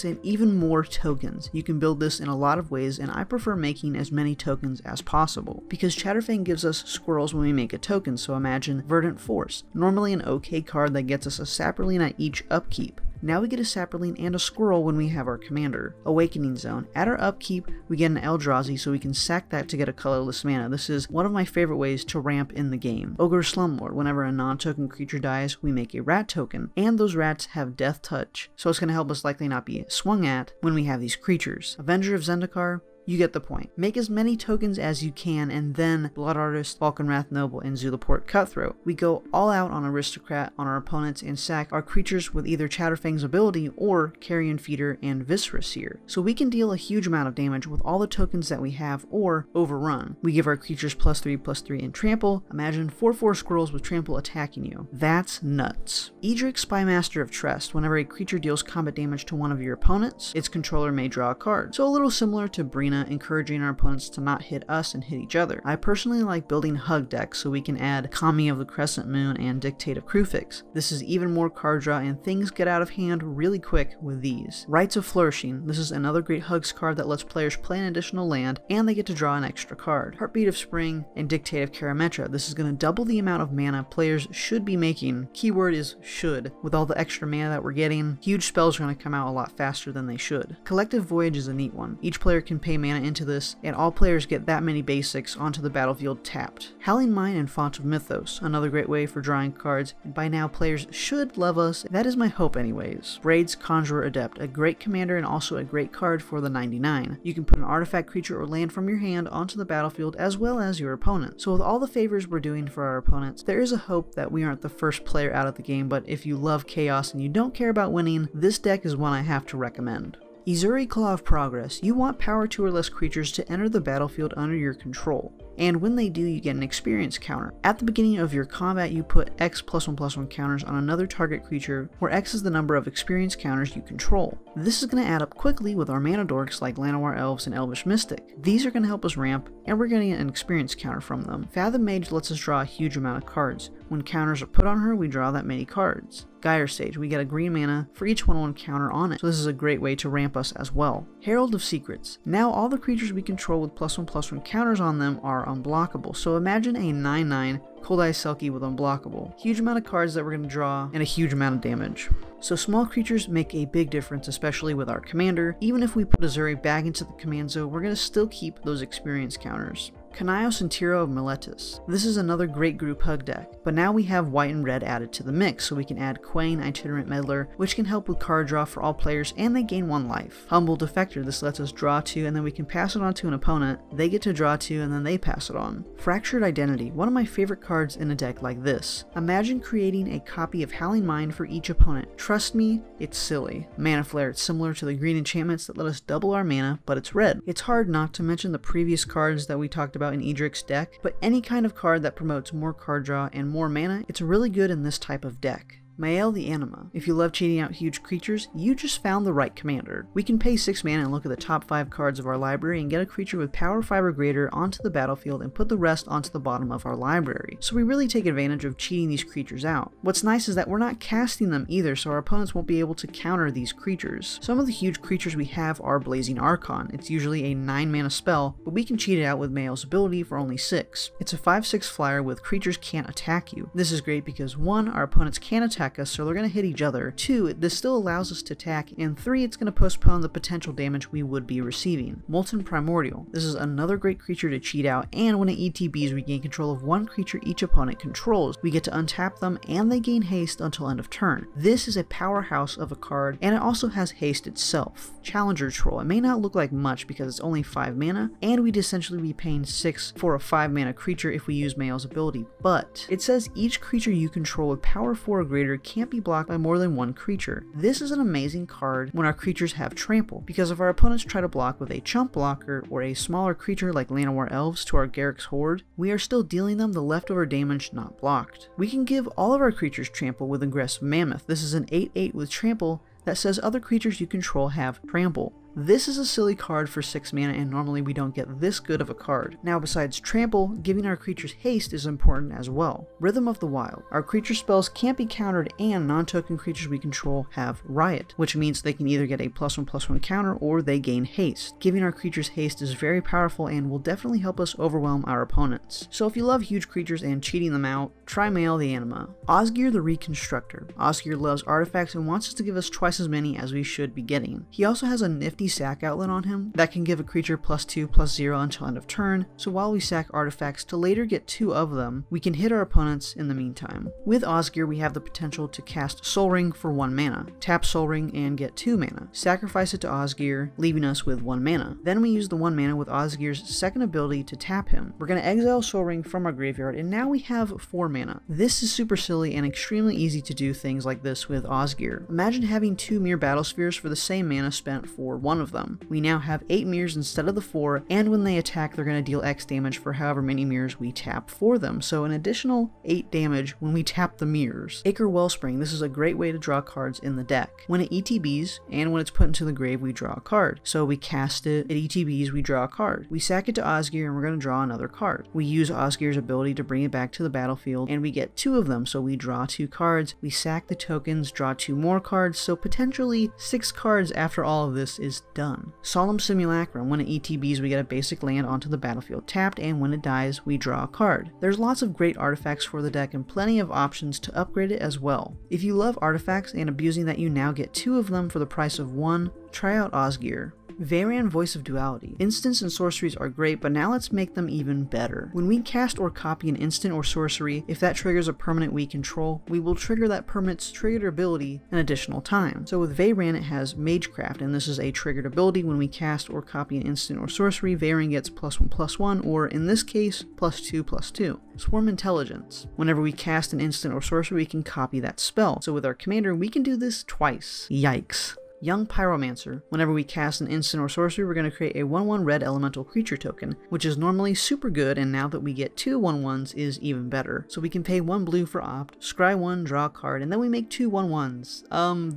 and even more tokens. You can build this in a lot of ways, and I prefer making as many tokens as possible, because Chatterfang gives us squirrels when we make a token, so imagine Verdant Force, normally an okay card that gets us a Saproline at each upkeep. Now we get a Saproline and a squirrel when we have our commander. Awakening Zone. At our upkeep, we get an Eldrazi, so we can sack that to get a colorless mana. This is one of my favorite ways to ramp in the game. Ogre Slumlord. Whenever a non-token creature dies, we make a rat token, and those rats have Death Touch, so it's going to help us likely not be swung at when we have these creatures. Avenger of Zendikar. You get the point. Make as many tokens as you can, and then Blood Artist, Vulcanwrath Noble, and Zulaport Cutthroat. We go all out on Aristocrat on our opponents and sack our creatures with either Chatterfang's ability or Carrion Feeder and Viscera Seer. So we can deal a huge amount of damage with all the tokens that we have, or overrun. We give our creatures +3/+3 in Trample. Imagine 4/4 squirrels with Trample attacking you. That's nuts. Edric, Spymaster of Trest. Whenever a creature deals combat damage to one of your opponents, its controller may draw a card. So a little similar to Brina, encouraging our opponents to not hit us and hit each other. I personally like building hug decks so we can add Kami of the Crescent Moon and Dictate of Krufix. This is even more card draw, and things get out of hand really quick with these. Rites of Flourishing. This is another great hugs card that lets players play an additional land, and they get to draw an extra card. Heartbeat of Spring and Dictate of Karametra. This is going to double the amount of mana players should be making. Keyword is should. With all the extra mana that we're getting, huge spells are going to come out a lot faster than they should. Collective Voyage is a neat one. Each player can pay mana into this, and all players get that many basics onto the battlefield tapped. Howling Mine and Font of Mythos, another great way for drawing cards, and by now players should love us. That is my hope anyways. Braid's Conjurer Adept, a great commander and also a great card for the 99. You can put an artifact, creature, or land from your hand onto the battlefield as well as your opponent. So with all the favors we're doing for our opponents, there is a hope that we aren't the first player out of the game, but if you love chaos and you don't care about winning, this deck is one I have to recommend. Ezuri Claw of Progress. You want power 2 or less creatures to enter the battlefield under your control, and when they do, you get an experience counter. At the beginning of your combat, you put X +1/+1 counters on another target creature, where X is the number of experience counters you control. This is going to add up quickly with our mana dorks like Llanowar Elves and Elvish Mystic. These are going to help us ramp, and we're getting an experience counter from them. Fathom Mage lets us draw a huge amount of cards. When counters are put on her, we draw that many cards. Gyre Sage, we get a green mana for each 1/1 counter on it, so this is a great way to ramp us as well. Herald of Secrets. Now all the creatures we control with +1/+1 counters on them are unblockable, so imagine a 9/9 Cold Eye Selkie with unblockable. Huge amount of cards that we're going to draw, and a huge amount of damage. So small creatures make a big difference, especially with our commander. Even if we put Ezuri back into the command zone, we're going to still keep those experience counters. Kanaios and Tiro of Meletis. This is another great group hug deck, but now we have white and red added to the mix, so we can add Quain, Itinerant Meddler, which can help with card draw for all players, and they gain 1 life. Humble Defector, this lets us draw 2, and then we can pass it on to an opponent, they get to draw 2, and then they pass it on. Fractured Identity, one of my favorite cards in a deck like this. Imagine creating a copy of Howling Mine for each opponent. Trust me, it's silly. Mana Flare, it's similar to the green enchantments that let us double our mana, but it's red. It's hard not to mention the previous cards that we talked about in Edric's deck, but any kind of card that promotes more card draw and more mana, it's really good in this type of deck. Mael the Anima. If you love cheating out huge creatures, you just found the right commander. We can pay 6 mana and look at the top 5 cards of our library and get a creature with power 5 or greater onto the battlefield and put the rest onto the bottom of our library. So we really take advantage of cheating these creatures out. What's nice is that we're not casting them either, so our opponents won't be able to counter these creatures. Some of the huge creatures we have are Blazing Archon. It's usually a 9 mana spell, but we can cheat it out with Mael's ability for only 6. It's a 5/6 flyer with creatures can't attack you. This is great because 1, our opponents can't attack us, so they're going to hit each other. 2, this still allows us to attack, and 3, it's going to postpone the potential damage we would be receiving. Molten Primordial. This is another great creature to cheat out, and when it ETBs, we gain control of 1 creature each opponent controls. We get to untap them, and they gain haste until end of turn. This is a powerhouse of a card, and it also has haste itself. Challenger Troll. It may not look like much because it's only 5 mana, and we'd essentially be paying 6 for a 5 mana creature if we use Mael's ability, but it says each creature you control with power 4 or greater can't be blocked by more than 1 creature. This is an amazing card when our creatures have trample, because if our opponents try to block with a chump blocker or a smaller creature like Llanowar Elves to our Garruk's Horde, we are still dealing them the leftover damage not blocked. We can give all of our creatures trample with Aggressive Mammoth. This is an 8/8 with trample that says other creatures you control have trample. This is a silly card for 6 mana, and normally we don't get this good of a card. Now, besides trample, giving our creatures haste is important as well. Rhythm of the Wild. Our creature spells can't be countered, and non-token creatures we control have Riot, which means they can either get a +1/+1 counter or they gain haste. Giving our creatures haste is very powerful and will definitely help us overwhelm our opponents. So if you love huge creatures and cheating them out, try Mail the Anima. Osgir the Reconstructor. Osgir loves artifacts and wants us to give us twice as many as we should be getting. He also has a nifty sack outlet on him that can give a creature +2/+0 until end of turn, so while we sack artifacts to later get 2 of them, we can hit our opponents in the meantime. With Osgir, we have the potential to cast Sol Ring for 1 mana, tap Sol Ring and get 2 mana, sacrifice it to Osgir, leaving us with 1 mana. Then we use the 1 mana with Osgir's second ability to tap him. We're going to exile Sol Ring from our graveyard, and now we have 4 mana. This is super silly and extremely easy to do things like this with Osgir. Imagine having 2 Mirror Battle Spheres for the same mana spent for 1 of them. We now have 8 mirrors instead of the 4, and when they attack, they're going to deal X damage for however many mirrors we tap for them, so an additional 8 damage when we tap the mirrors. Acre Wellspring. This is a great way to draw cards in the deck. When it ETBs, and when it's put into the grave, we draw a card. So we cast it, it ETBs, we draw a card. We sack it to Osgir, and we're going to draw another card. We use Osgir's ability to bring it back to the battlefield, and we get 2 of them, so we draw 2 cards. We sack the tokens, draw 2 more cards, so potentially 6 cards after all of this is done. Solemn Simulacrum. When it ETBs, we get a basic land onto the battlefield tapped, and when it dies, we draw a card. There's lots of great artifacts for the deck and plenty of options to upgrade it as well. If you love artifacts and abusing that you now get 2 of them for the price of 1, try out Osgir. Veyran Voice of Duality. Instants and sorceries are great, but now let's make them even better. When we cast or copy an instant or sorcery, if that triggers a permanent we control, we will trigger that permanent's triggered ability an additional time. So with Veyran, it has Magecraft, and this is a triggered ability. When we cast or copy an instant or sorcery, Veyran gets +1/+1, or in this case, +2/+2. Swarm Intelligence. Whenever we cast an instant or sorcery, we can copy that spell. So with our commander, we can do this twice. Yikes. Young Pyromancer. Whenever we cast an instant or sorcery, we're going to create a 1/1 red elemental creature token, which is normally super good, and now that we get 2 1/1s is even better. So we can pay 1 blue for opt, scry 1, draw a card, and then we make 2 1/1s.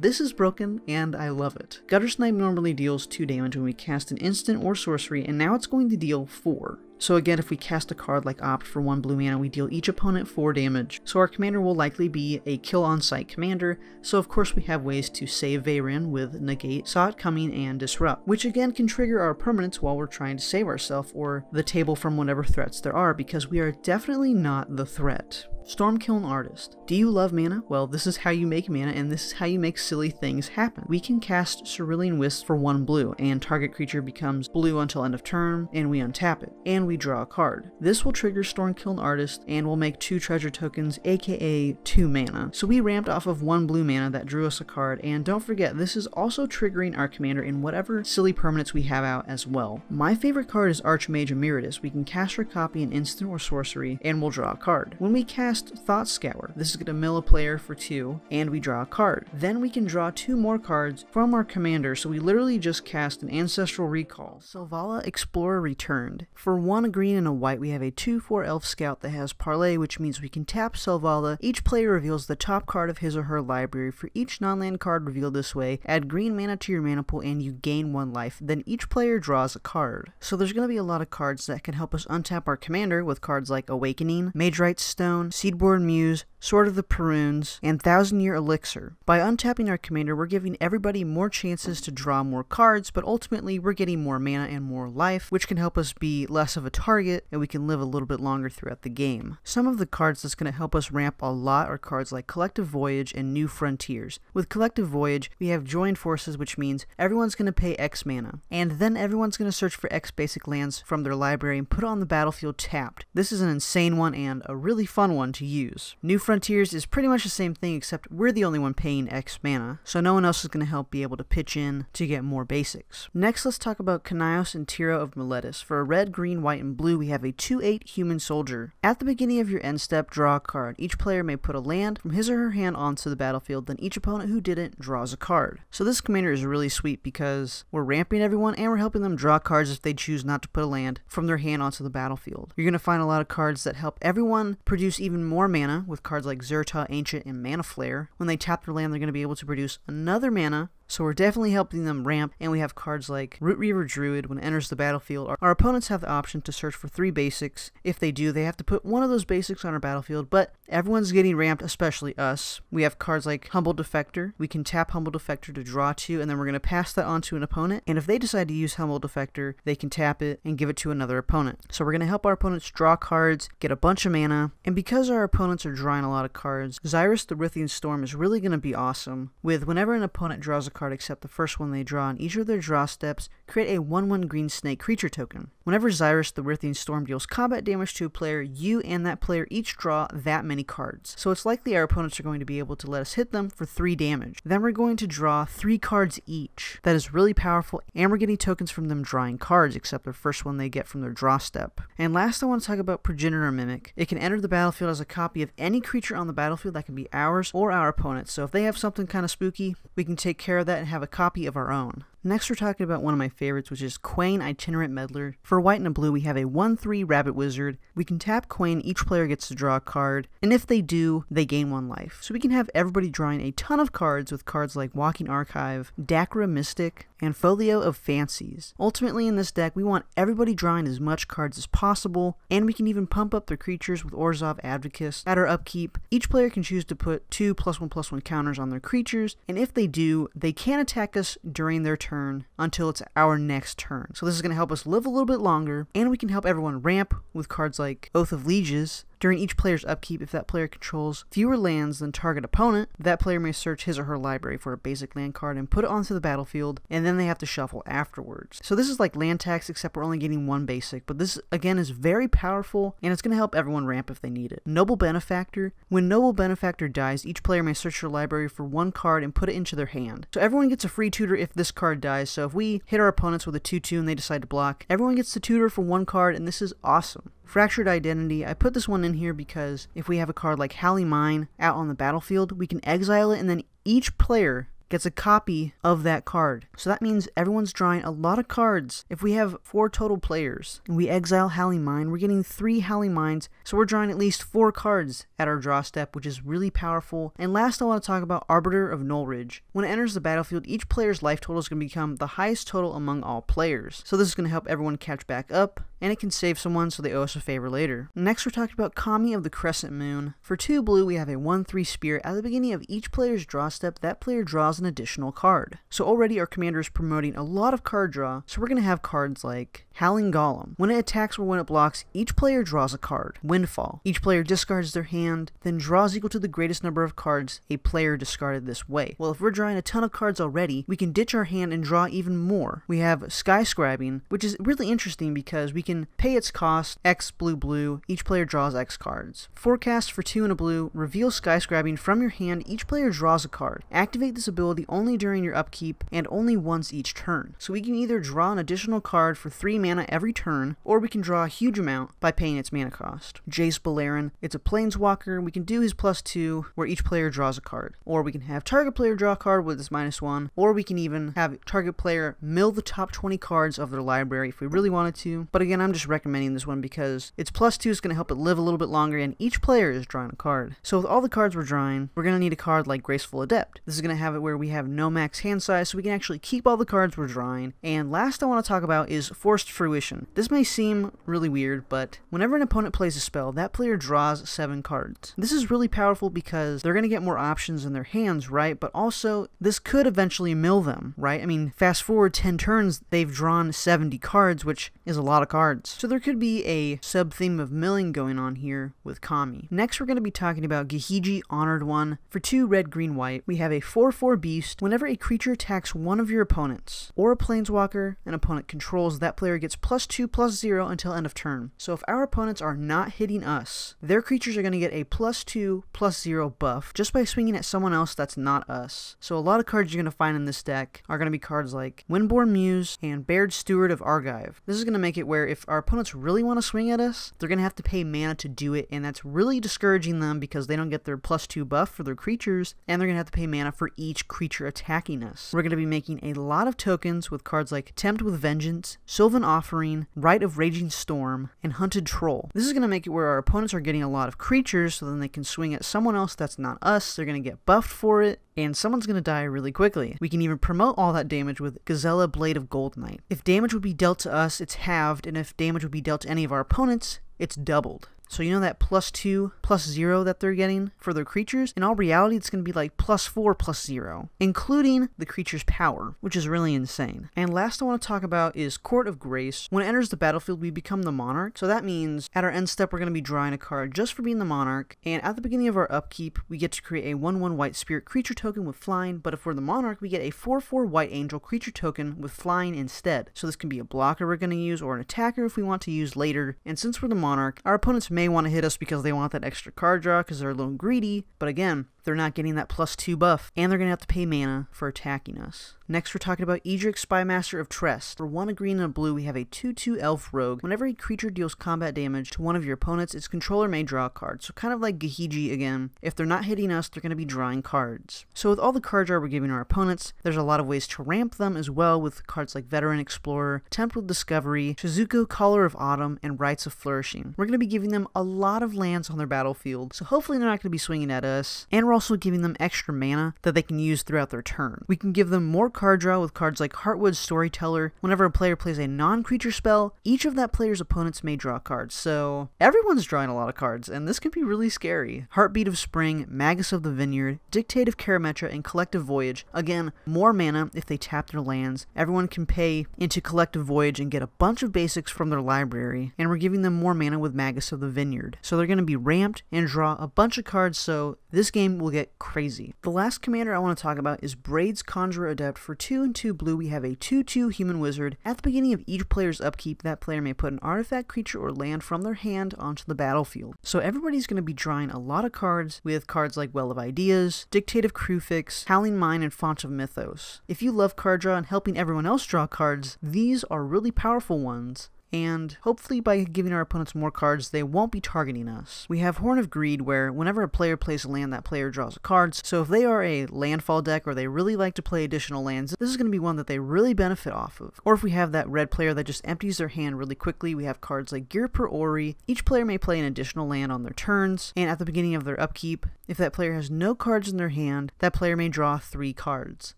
This is broken, and I love it. Guttersnipe normally deals 2 damage when we cast an instant or sorcery, and now it's going to deal 4. So again, if we cast a card like Opt for 1 blue mana, we deal each opponent 4 damage. So our commander will likely be a kill on sight commander, so of course we have ways to save Veyran with Negate, Saw It Coming, and Disrupt, which again can trigger our permanents while we're trying to save ourselves or the table from whatever threats there are, because we are definitely not the threat. Stormkiln Artist. Do you love mana? Well, this is how you make mana, and this is how you make silly things happen. We can cast Cerulean Wisp for 1 blue, and target creature becomes blue until end of turn, and we untap it, and we draw a card. This will trigger Stormkiln Artist, and will make 2 treasure tokens, aka 2 mana. So we ramped off of 1 blue mana that drew us a card, and don't forget, this is also triggering our commander in whatever silly permanents we have out as well. My favorite card is Archmage Emeritus. We can cast or copy an instant or sorcery, and we'll draw a card. When we cast Thought Scour, this is going to mill a player for 2, and we draw a card. Then we can draw 2 more cards from our commander, so we literally just cast an Ancestral Recall. Selvala Explorer Returned. For 1 green and a white, we have a 2/4 Elf Scout that has Parlay, which means we can tap Selvala. Each player reveals the top card of his or her library. For each non-land card revealed this way, add green mana to your mana pool and you gain 1 life. Then each player draws a card. So there's going to be a lot of cards that can help us untap our commander with cards like Awakening, Magerite Stone, Seedborn Muse, Sword of the Perunes, and 1000-Year Elixir. By untapping our commander, we're giving everybody more chances to draw more cards, but ultimately we're getting more mana and more life, which can help us be less of a target, and we can live a little bit longer throughout the game. Some of the cards that's going to help us ramp a lot are cards like Collective Voyage and New Frontiers. With Collective Voyage, we have Joined Forces, which means everyone's going to pay X mana, and then everyone's going to search for X basic lands from their library and put it on the battlefield tapped. This is an insane one and a really fun one to use. New Frontiers is pretty much the same thing, except we're the only one paying X mana, so no one else is going to help be able to pitch in to get more basics. Next, let's talk about Kanios and Tiro of Meletis. For a red, green, white, and blue, we have a 2/8 Human Soldier. At the beginning of your end step, draw a card. Each player may put a land from his or her hand onto the battlefield, then each opponent who didn't draws a card. So this commander is really sweet because we're ramping everyone and we're helping them draw cards if they choose not to put a land from their hand onto the battlefield. You're going to find a lot of cards that help everyone produce even more mana with cards like Zerta, Ancient, and Mana Flare. When they tap their land, they're going to be able to produce another mana So we're definitely helping them ramp, and we have cards like Root Reaver Druid. When it enters the battlefield, our opponents have the option to search for 3 basics. If they do, they have to put one of those basics on our battlefield, but everyone's getting ramped, especially us. We have cards like Humble Defector. We can tap Humble Defector to draw 2, and then we're going to pass that on to an opponent, and if they decide to use Humble Defector, they can tap it and give it to another opponent. So we're going to help our opponents draw cards, get a bunch of mana, and because our opponents are drawing a lot of cards, Xyrus the Rithian Storm is really going to be awesome, with whenever an opponent draws a card except the first one they draw on each of their draw steps, create a 1/1 green snake creature token. Whenever Xyrus the Rithian Storm deals combat damage to a player, you and that player each draw that many cards. So it's likely our opponents are going to be able to let us hit them for 3 damage. Then we're going to draw 3 cards each. That is really powerful, and we're getting tokens from them drawing cards, except the first one they get from their draw step. And last, I want to talk about Progenitor Mimic. It can enter the battlefield as a copy of any creature on the battlefield that can be ours or our opponent's. So if they have something kind of spooky, we can take care of that and have a copy of our own. Next, we're talking about one of my favorites, which is Quain Itinerant Meddler. For white and a blue, we have a 1/3 Rabbit Wizard. We can tap Quain, each player gets to draw a card, and if they do, they gain 1 life. So we can have everybody drawing a ton of cards with cards like Walking Archive, Dacra Mystic, and Folio of Fancies. Ultimately, in this deck, we want everybody drawing as much cards as possible, and we can even pump up their creatures with Orzhov Advocates. At our upkeep, each player can choose to put 2 +1/+1 counters on their creatures, and if they do, they can attack us during their turn until it's our next turn. So this is going to help us live a little bit longer, and we can help everyone ramp with cards like Oath of Lieges. During each player's upkeep, if that player controls fewer lands than target opponent, that player may search his or her library for a basic land card and put it onto the battlefield, and then they have to shuffle afterwards. So this is like land tax, except we're only getting 1 basic, but this again is very powerful, and it's going to help everyone ramp if they need it. Noble Benefactor. When Noble Benefactor dies, each player may search their library for 1 card and put it into their hand. So everyone gets a free tutor if this card dies, so if we hit our opponents with a 2/2 and they decide to block, everyone gets to tutor for 1 card, and this is awesome. Fractured Identity. I put this one in here because if we have a card like Halley Mine out on the battlefield, we can exile it, and then each player gets a copy of that card. So that means everyone's drawing a lot of cards. If we have 4 total players and we exile Halley Mine, we're getting 3 Halley Mines, so we're drawing at least 4 cards at our draw step, which is really powerful. And last, I want to talk about Arbiter of Nullridge. When it enters the battlefield, each player's life total is going to become the highest total among all players. So this is going to help everyone catch back up, and it can save someone so they owe us a favor later. Next, we're talking about Kami of the Crescent Moon. For 2 blue, we have a 1/3 Spirit. At the beginning of each player's draw step, that player draws an additional card. So already our commander is promoting a lot of card draw, so we're going to have cards like Howling Golem. When it attacks or when it blocks, each player draws a card. Windfall. Each player discards their hand, then draws equal to the greatest number of cards a player discarded this way. Well, if we're drawing a ton of cards already, we can ditch our hand and draw even more. We have Skyscribing, which is really interesting because we can pay its cost, X blue, each player draws X cards. Forecast for 2 and a blue, reveal Skyscribing from your hand, each player draws a card. Activate this ability only during your upkeep and only once each turn. So we can either draw an additional card for 3 mana every turn, or we can draw a huge amount by paying its mana cost. Jace Balerin, it's a planeswalker. We can do his +2 where each player draws a card. Or we can have target player draw a card with his -1, or we can even have target player mill the top 20 cards of their library if we really wanted to. But again, I'm just recommending this one because its +2 is going to help it live a little bit longer, and each player is drawing a card. So with all the cards we're drawing, we're going to need a card like Graceful Adept. This is going to have it where we have no max hand size, so we can actually keep all the cards we're drawing. And last I want to talk about is Forced Fruition. This may seem really weird, but whenever an opponent plays a spell, that player draws 7 cards. This is really powerful because they're going to get more options in their hands, right? But also, this could eventually mill them, right? I mean, fast forward 10 turns, they've drawn 70 cards, which is a lot of cards. So there could be a sub-theme of milling going on here with Kami. Next, we're going to be talking about Gahiji Honored One. For 2 red, green, white, we have a 4/4 beast. Whenever a creature attacks one of your opponents, or a planeswalker an opponent controls, that player gets +2/+0 until end of turn. So if our opponents are not hitting us, their creatures are going to get a +2/+0 buff just by swinging at someone else that's not us. So a lot of cards you're going to find in this deck are going to be cards like Windborn Muse and Baird Steward of Argive. This is going to make it where if our opponents really want to swing at us, they're going to have to pay mana to do it, and that's really discouraging them because they don't get their +2 buff for their creatures, and they're going to have to pay mana for each creature attacking us. We're going to be making a lot of tokens with cards like Tempt with Vengeance, Sylvan Offering, Rite of Raging Storm, and Hunted Troll. This is going to make it where our opponents are getting a lot of creatures, so then they can swing at someone else that's not us. They're going to get buffed for it, and someone's going to die really quickly. We can even promote all that damage with Gazella Blade of Gold Knight. If damage would be dealt to us, it's halved, and if damage would be dealt to any of our opponents, it's doubled. So you know that +2, +0 that they're getting for their creatures? In all reality, it's going to be like +4, +0, including the creature's power, which is really insane. And last I want to talk about is Court of Grace. When it enters the battlefield, we become the Monarch. So that means at our end step, we're going to be drawing a card just for being the Monarch. And at the beginning of our upkeep, we get to create a 1/1 white spirit creature token with flying. But if we're the Monarch, we get a 4/4 white angel creature token with flying instead. So this can be a blocker we're going to use or an attacker if we want to use later. And since we're the Monarch, our opponents may want to hit us because they want that extra card draw because they're a little greedy, but again, they're not getting that +2 buff, and they're going to have to pay mana for attacking us. Next, we're talking about Edric, Spymaster of Trest. For 1 green and a blue, we have a 2/2 elf rogue. Whenever a creature deals combat damage to one of your opponents, its controller may draw a card. So kind of like Gahiji again. If they're not hitting us, they're going to be drawing cards. So with all the card draw we're giving our opponents, there's a lot of ways to ramp them as well with cards like Veteran Explorer, Temple of Discovery, Shizuko, Caller of Autumn, and Rites of Flourishing. We're going to be giving them a lot of lands on their battlefield, so hopefully they're not going to be swinging at us. And we're also giving them extra mana that they can use throughout their turn. We can give them more card draw with cards like Heartwood Storyteller. Whenever a player plays a non-creature spell, each of that player's opponents may draw cards. So everyone's drawing a lot of cards, and this can be really scary. Heartbeat of Spring, Magus of the Vineyard, Dictate of Karametra, and Collective Voyage. Again, more mana if they tap their lands. Everyone can pay into Collective Voyage and get a bunch of basics from their library, and we're giving them more mana with Magus of the Vineyard. So they're going to be ramped and draw a bunch of cards, so this game will get crazy. The last commander I want to talk about is Braid's Conjurer Adept. For 2 and 2 blue, we have a 2/2 human wizard. At the beginning of each player's upkeep, that player may put an artifact, creature, or land from their hand onto the battlefield. So everybody's going to be drawing a lot of cards with cards like Well of Ideas, Dictate of Crewfix, Howling Mine, and Font of Mythos. If you love card draw and helping everyone else draw cards, these are really powerful ones. And hopefully by giving our opponents more cards, they won't be targeting us. We have Horn of Greed, where whenever a player plays a land, that player draws a card. So if they are a landfall deck or they really like to play additional lands, this is going to be one that they really benefit off of. Or if we have that red player that just empties their hand really quickly, we have cards like Gear Per Ori. Each player may play an additional land on their turns, and at the beginning of their upkeep, if that player has no cards in their hand, that player may draw 3 cards.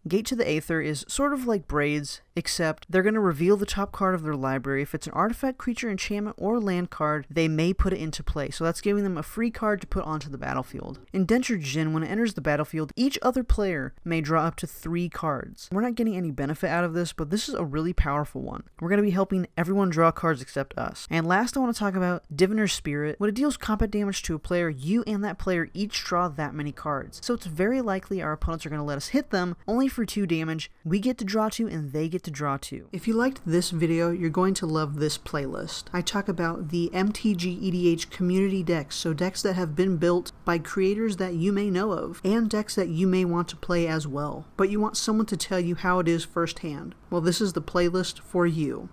Gate to the Aether is sort of like Braids, except they're going to reveal the top card of their library. If it's an artifact, creature, enchantment, or land card, they may put it into play, so that's giving them a free card to put onto the battlefield. Indentured Djinn, when it enters the battlefield, each other player may draw up to 3 cards. We're not getting any benefit out of this, but this is a really powerful one. We're going to be helping everyone draw cards except us. And last I want to talk about Diviner's Spirit. When it deals combat damage to a player, you and that player each draw that many cards. So it's very likely our opponents are going to let us hit them only for 2 damage. We get to draw 2 and they get to draw 2. If you liked this video, you're going to love this playlist. I talk about the MTG EDH community decks, so decks that have been built by creators that you may know of, and decks that you may want to play as well, but you want someone to tell you how it is firsthand. Well, this is the playlist for you.